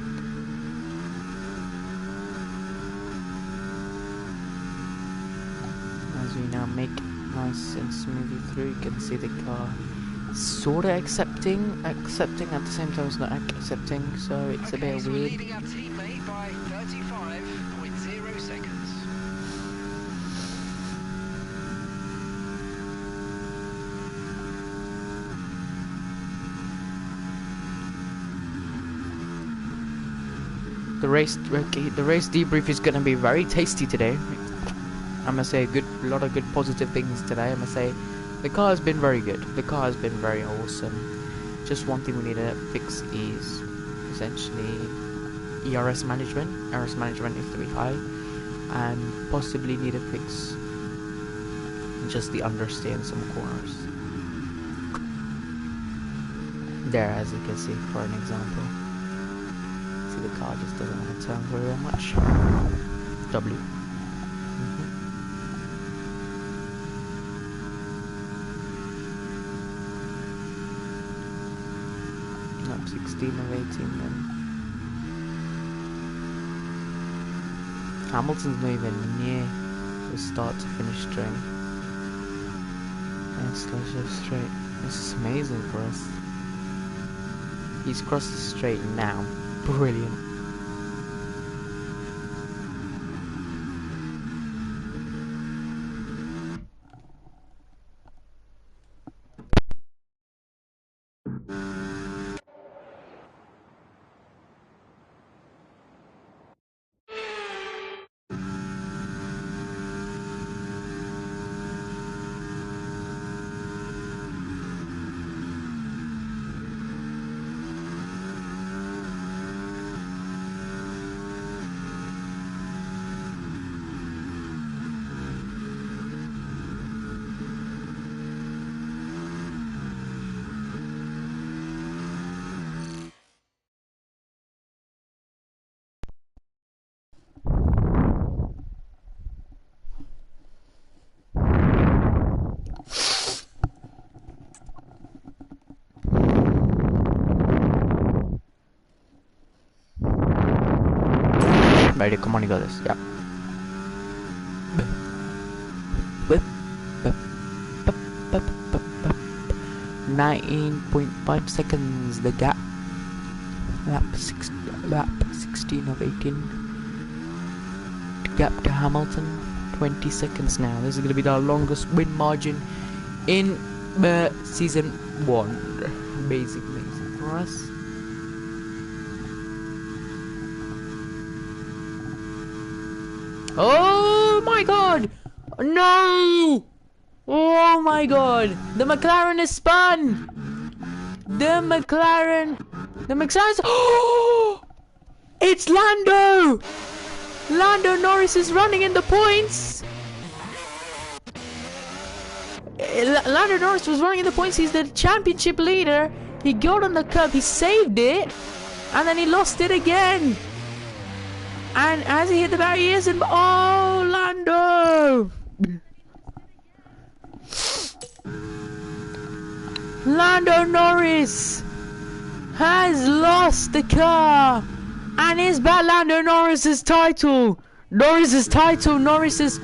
As we now make nice and smoothly through, you can see the car sort of accepting at the same time it's not accepting, so it's a bit so we're weird. leading our teammate by 35.0 seconds. The race debrief is gonna be very tasty today. I'm gonna say a lot of good positive things today. I'm gonna say the car has been very good. The car has been very awesome. Just one thing we need to fix is essentially ERS management. ERS management needs to be high, and possibly need to fix just the understeer in some corners. There, as you can see, for an example. See, the car just doesn't want to turn very much. W. Lap 16 of 18 then. Hamilton's not even near the start to finish straight. And slash straight. This is amazing for us. He's crossed the straight now. Brilliant. Ready, come on, you got this. Yeah. 19.5 seconds the gap. Lap 16 of 18. Gap to Hamilton. 20 seconds now. This is gonna be the longest win margin in season 1. Basically for us. Oh my god! No! Oh my god! The McLaren is spun! The McLaren's oh! It's Lando! Lando Norris is running in the points! Lando Norris was running in the points. He's the championship leader. He got on the curb. He saved it. And then he lost it again. And as he hit the barrier, he isn't. Oh, Lando! Lando Norris has lost the car. And is back Lando Norris's title. Norris's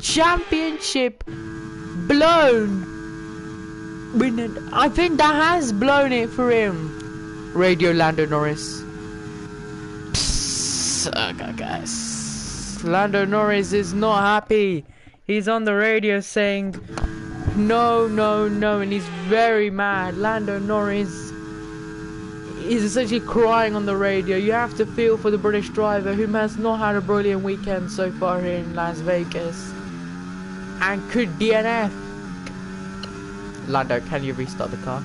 championship blown. I think that has blown it for him. Radio Lando Norris. Okay, guys. Lando Norris is not happy. He's on the radio saying no, no, no, and he's very mad. Lando Norris is essentially crying on the radio. You have to feel for the British driver who has not had a brilliant weekend so far here in Las Vegas and could DNF. Lando, can you restart the car?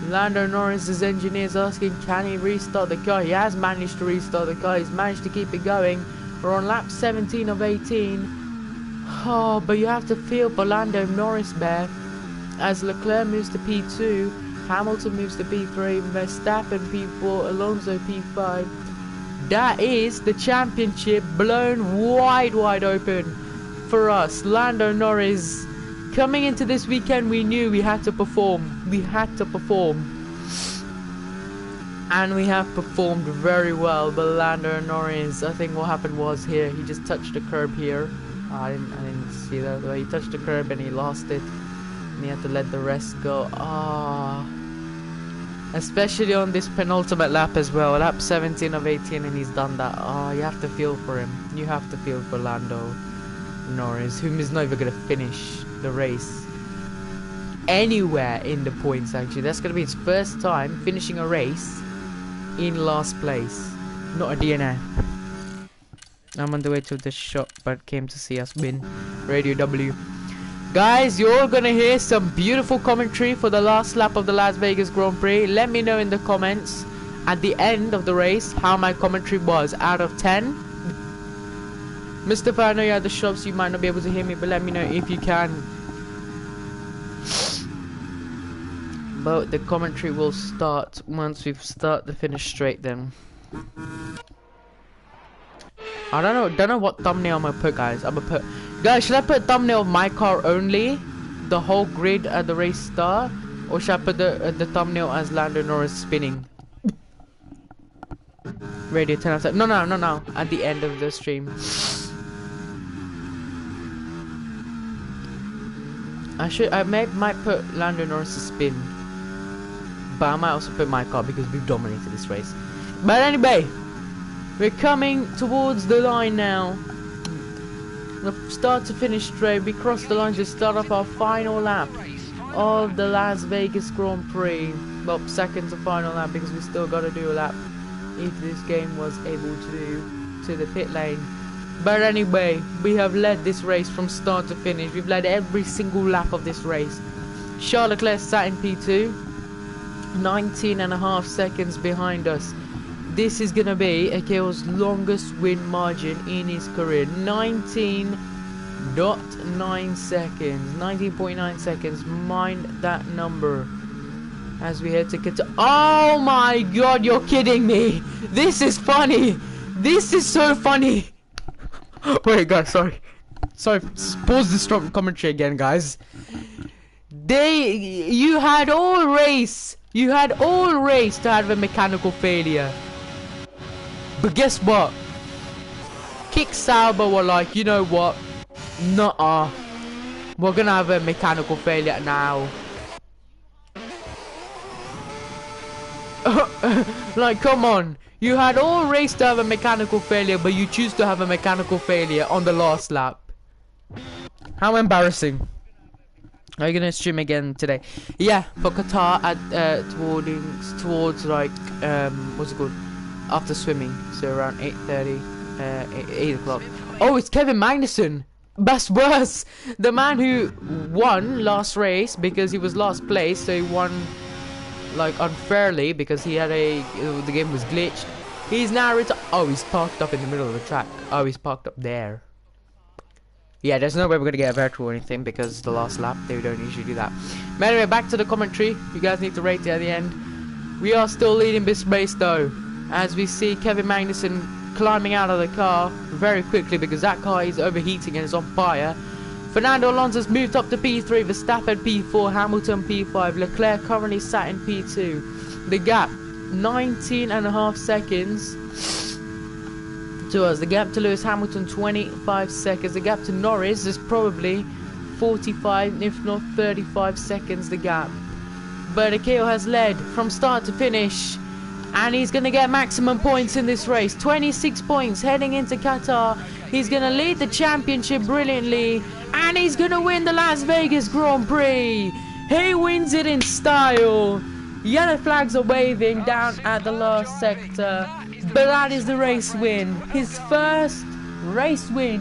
Lando Norris's engineer's asking, can he restart the car? He has managed to restart the car. He's managed to keep it going. We're on lap 17 of 18. Oh, but you have to feel for Lando Norris there. As Leclerc moves to P2, Hamilton moves to P3, Verstappen P4, Alonso P5. That is the championship blown wide open for us. Lando Norris. Coming into this weekend, we knew we had to perform. We had to perform. And we have performed very well. But Lando Norris, I think what happened was here, he just touched the curb here. I didn't see that. He touched the curb and he lost it. And he had to let the rest go. Especially on this penultimate lap as well. Lap 17 of 18 and he's done that. You have to feel for him. You have to feel for Lando Norris, whom is not even going to finish the race anywhere in the points. Actually, that's going to be his first time finishing a race in last place, not a DNF. I'm on the way to the shop but came to see us win. Radio W. Guys, you're all gonna hear some beautiful commentary for the last lap of the Las Vegas Grand Prix. Let me know in the comments at the end of the race how my commentary was out of 10. Mr. I know you're at the shop, so you might not be able to hear me, but let me know if you can. But the commentary will start once we start the finish straight then. I don't know what thumbnail I'm gonna put, guys. Guys, should I put thumbnail of my car only? The whole grid at the race start? Or should I put the thumbnail as Lando Norris spinning? Radio 10 outside. No. At the end of the stream. I might put Lando Norris to spin, but I might also put my car because we've dominated this race. But anyway, we're coming towards the line now. The start to finish straight. We cross the line to start off our final lap of the Las Vegas Grand Prix. Well, second to final lap because we still got to do a lap if this game was able to do to the pit lane. But anyway, we have led this race from start to finish. We've led every single lap of this race. Charles Leclerc sat in P2, 19.5 seconds behind us. This is gonna be Akil's longest win margin in his career. 19.9 seconds. 19.9 seconds. Mind that number. As we head to Qatar. Oh my god, you're kidding me! This is funny! This is so funny! Wait, guys, sorry, pause the strong commentary again, guys. You had all race to have a mechanical failure, but guess what? Kick Sauber were like, you know what, nuh-uh, we're gonna have a mechanical failure now. Like, come on. You had all race to have a mechanical failure, but you choose to have a mechanical failure on the last lap. How embarrassing. Are you gonna stream again today? Yeah, for Qatar at towards like what's it called? After swimming, so around 8:30, 8 o'clock. Oh, it's Kevin Magnussen. That's worse. The man who won last race because he was last place, so he won like unfairly because he had the game was glitched. He's now oh, he's parked up in the middle of the track. Oh, he's parked up there. Yeah, there's no way we're gonna get a virtual or anything because it's the last lap. They don't usually do that. But anyway, back to the commentary. You guys need to rate it at the end. We are still leading this race though, as we see Kevin Magnussen climbing out of the car very quickly because that car is overheating and is on fire. Fernando Alonso's moved up to P3, Verstappen P4, Hamilton P5, Leclerc currently sat in P2. The gap, 19.5 seconds to us. The gap to Lewis Hamilton, 25 seconds. The gap to Norris is probably 45, if not 35 seconds, the gap. But Akio has led from start to finish, and he's going to get maximum points in this race. 26 points heading into Qatar. He's going to lead the championship brilliantly, and he's going to win the Las Vegas Grand Prix. He wins it in style. Yellow flags are waving down at the last sector, but that is the race win. His first race win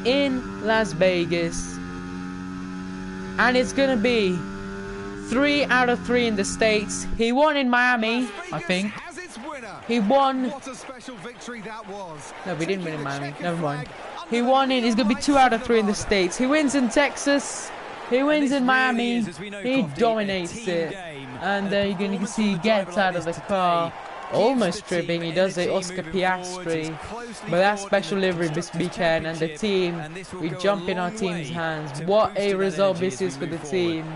in Las Vegas, and it's going to be 3 out of 3 in the States. He won in Miami, I think. He won. What a special victory that was. No, we didn't win in Miami. Never mind. He won in. He's going to be 2 out of 3 in the States. He wins in Texas. He wins in Miami. He dominates it. And you're going to see he gets out of the car. Almost tripping. He does the Oscar Piastri. But that special livery this weekend. And the team, we jump in our team's hands. What a result this is for the team.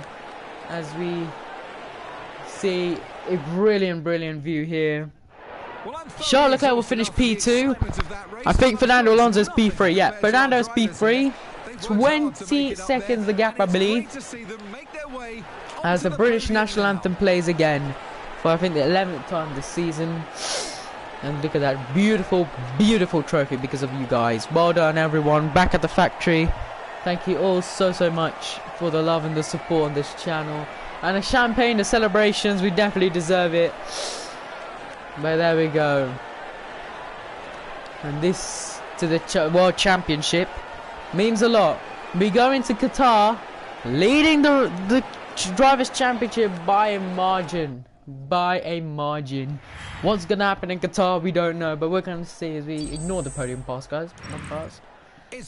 As we see a brilliant view here. Charles Leclerc will finish P2. I think Fernando Alonso's P3. Yeah, Fernando's P3. 20 seconds the gap, I believe. As the British national anthem plays again for I think the 11th time this season. And look at that beautiful trophy because of you guys. Well done everyone, back at the factory. Thank you all so much for the love and the support on this channel. And the champagne, the celebrations, we definitely deserve it. But there we go. And this to the World Championship means a lot. We go into Qatar leading the Drivers' Championship by a margin. What's going to happen in Qatar, we don't know. But we're going to see as we ignore the podium pass, guys. Not pass.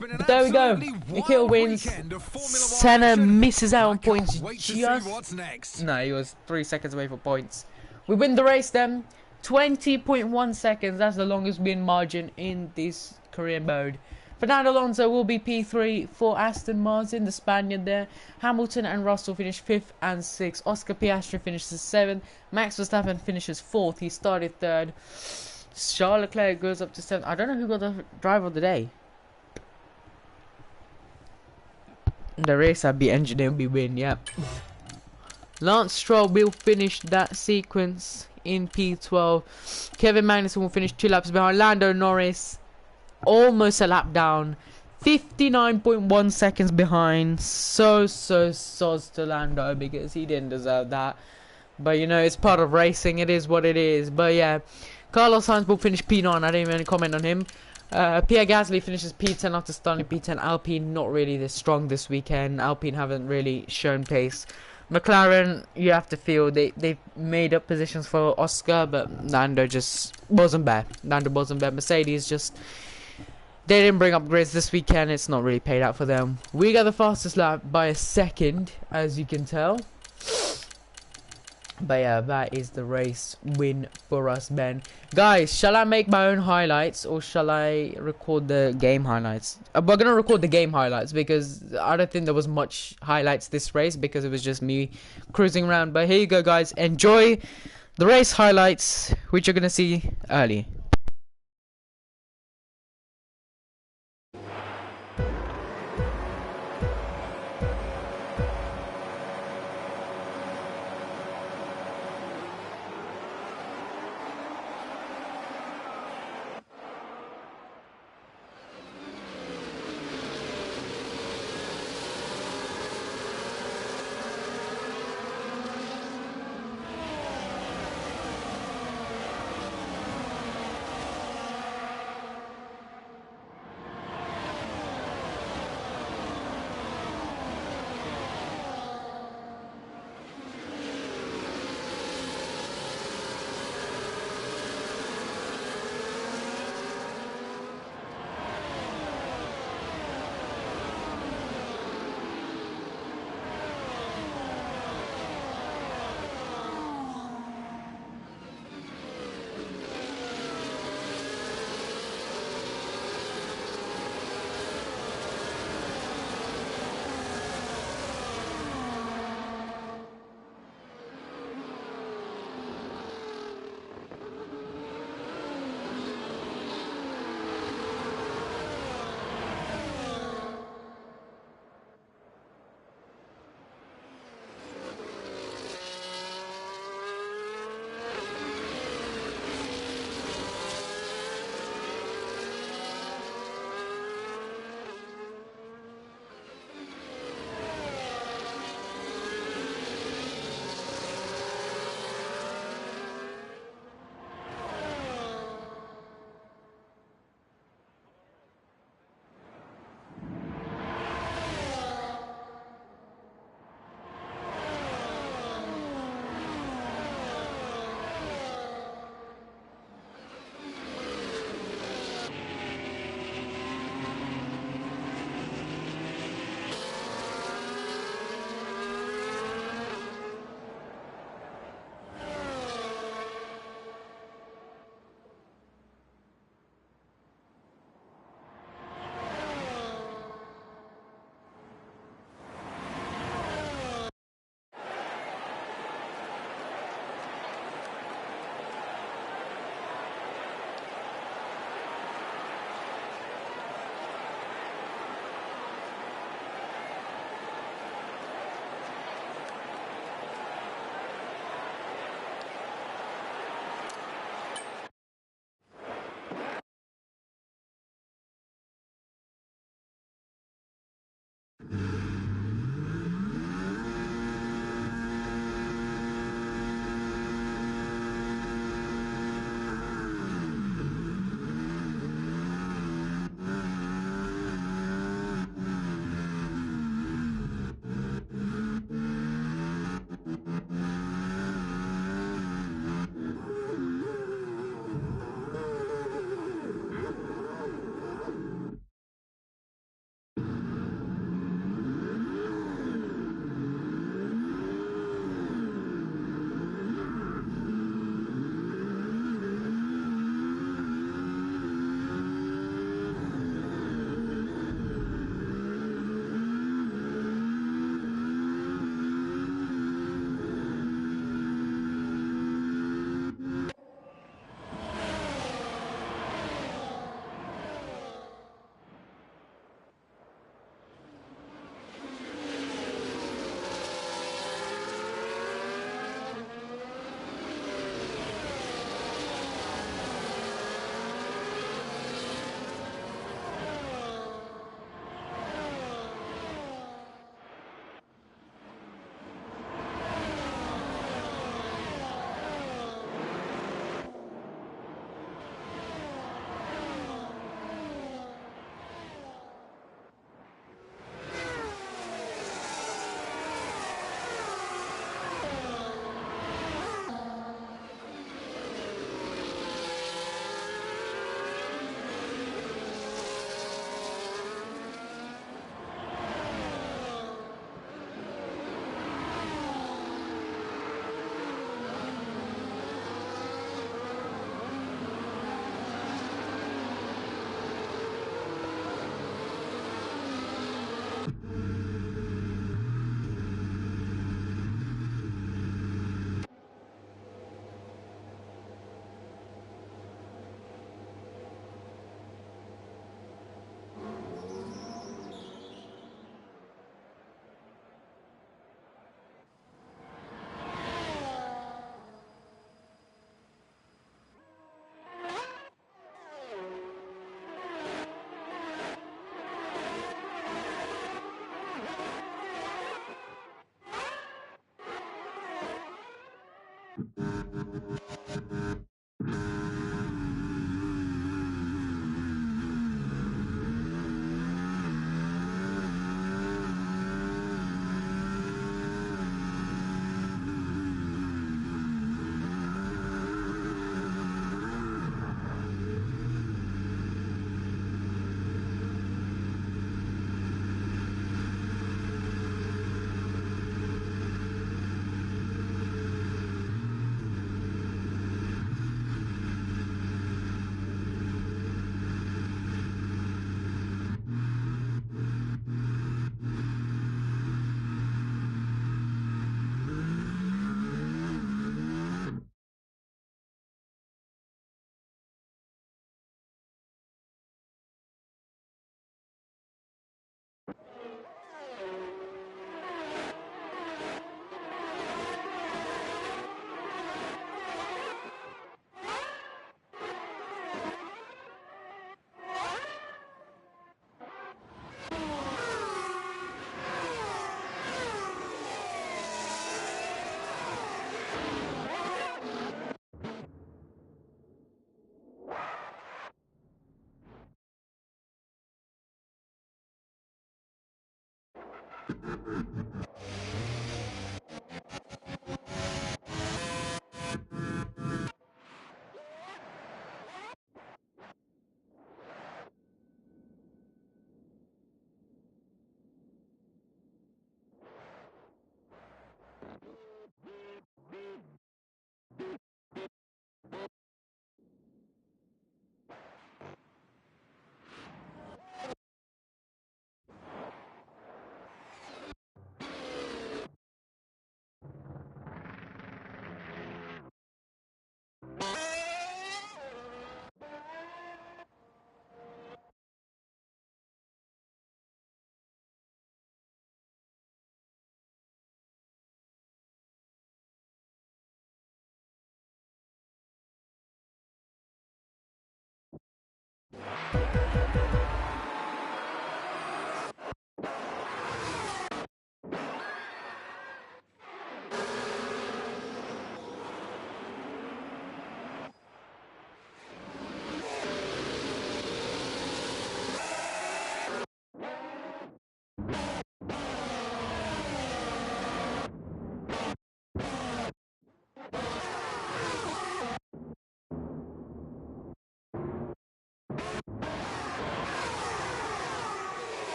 But there we go. Nikhil wins. Senna misses out on points just. No, he was 3 seconds away for points. We win the race then. 20.1 seconds. That's the longest win margin in this career mode. Fernando Alonso will be P3 for Aston Martin, the Spaniard there. Hamilton and Russell finish 5th and 6th. Oscar Piastri finishes 7th. Max Verstappen finishes 4th. He started 3rd. Charles Leclerc goes up to 7th. I don't know who got the driver of the day. The race I'll be engineer will be win, yep. Lance Stroll will finish that sequence in P12. Kevin Magnussen will finish 2 laps behind. Lando Norris almost a lap down. 59.1 seconds behind. So soz to Lando because he didn't deserve that. But you know, it's part of racing. It is what it is. But yeah, Carlos Sainz will finish P9. I didn't even comment on him. Pierre Gasly finishes P10 after starting P10. Alpine not really this strong this weekend. Alpine haven't really shown pace. McLaren, you have to feel they made up positions for Oscar, but Lando just wasn't bad. Mercedes just, they didn't bring upgrades this weekend. It's not really paid out for them. We got the fastest lap by a second, as you can tell. But yeah, that is the race win for us, Ben. Guys, shall I make my own highlights or shall I record the game highlights? We're going to record the game highlights because I don't think there was much highlights this race because it was just me cruising around. But here you go, guys. Enjoy the race highlights, which you're going to see early.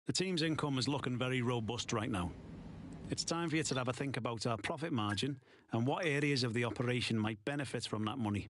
The team's income is looking very robust right now. It's time for you to have a think about our profit margin and what areas of the operation might benefit from that money.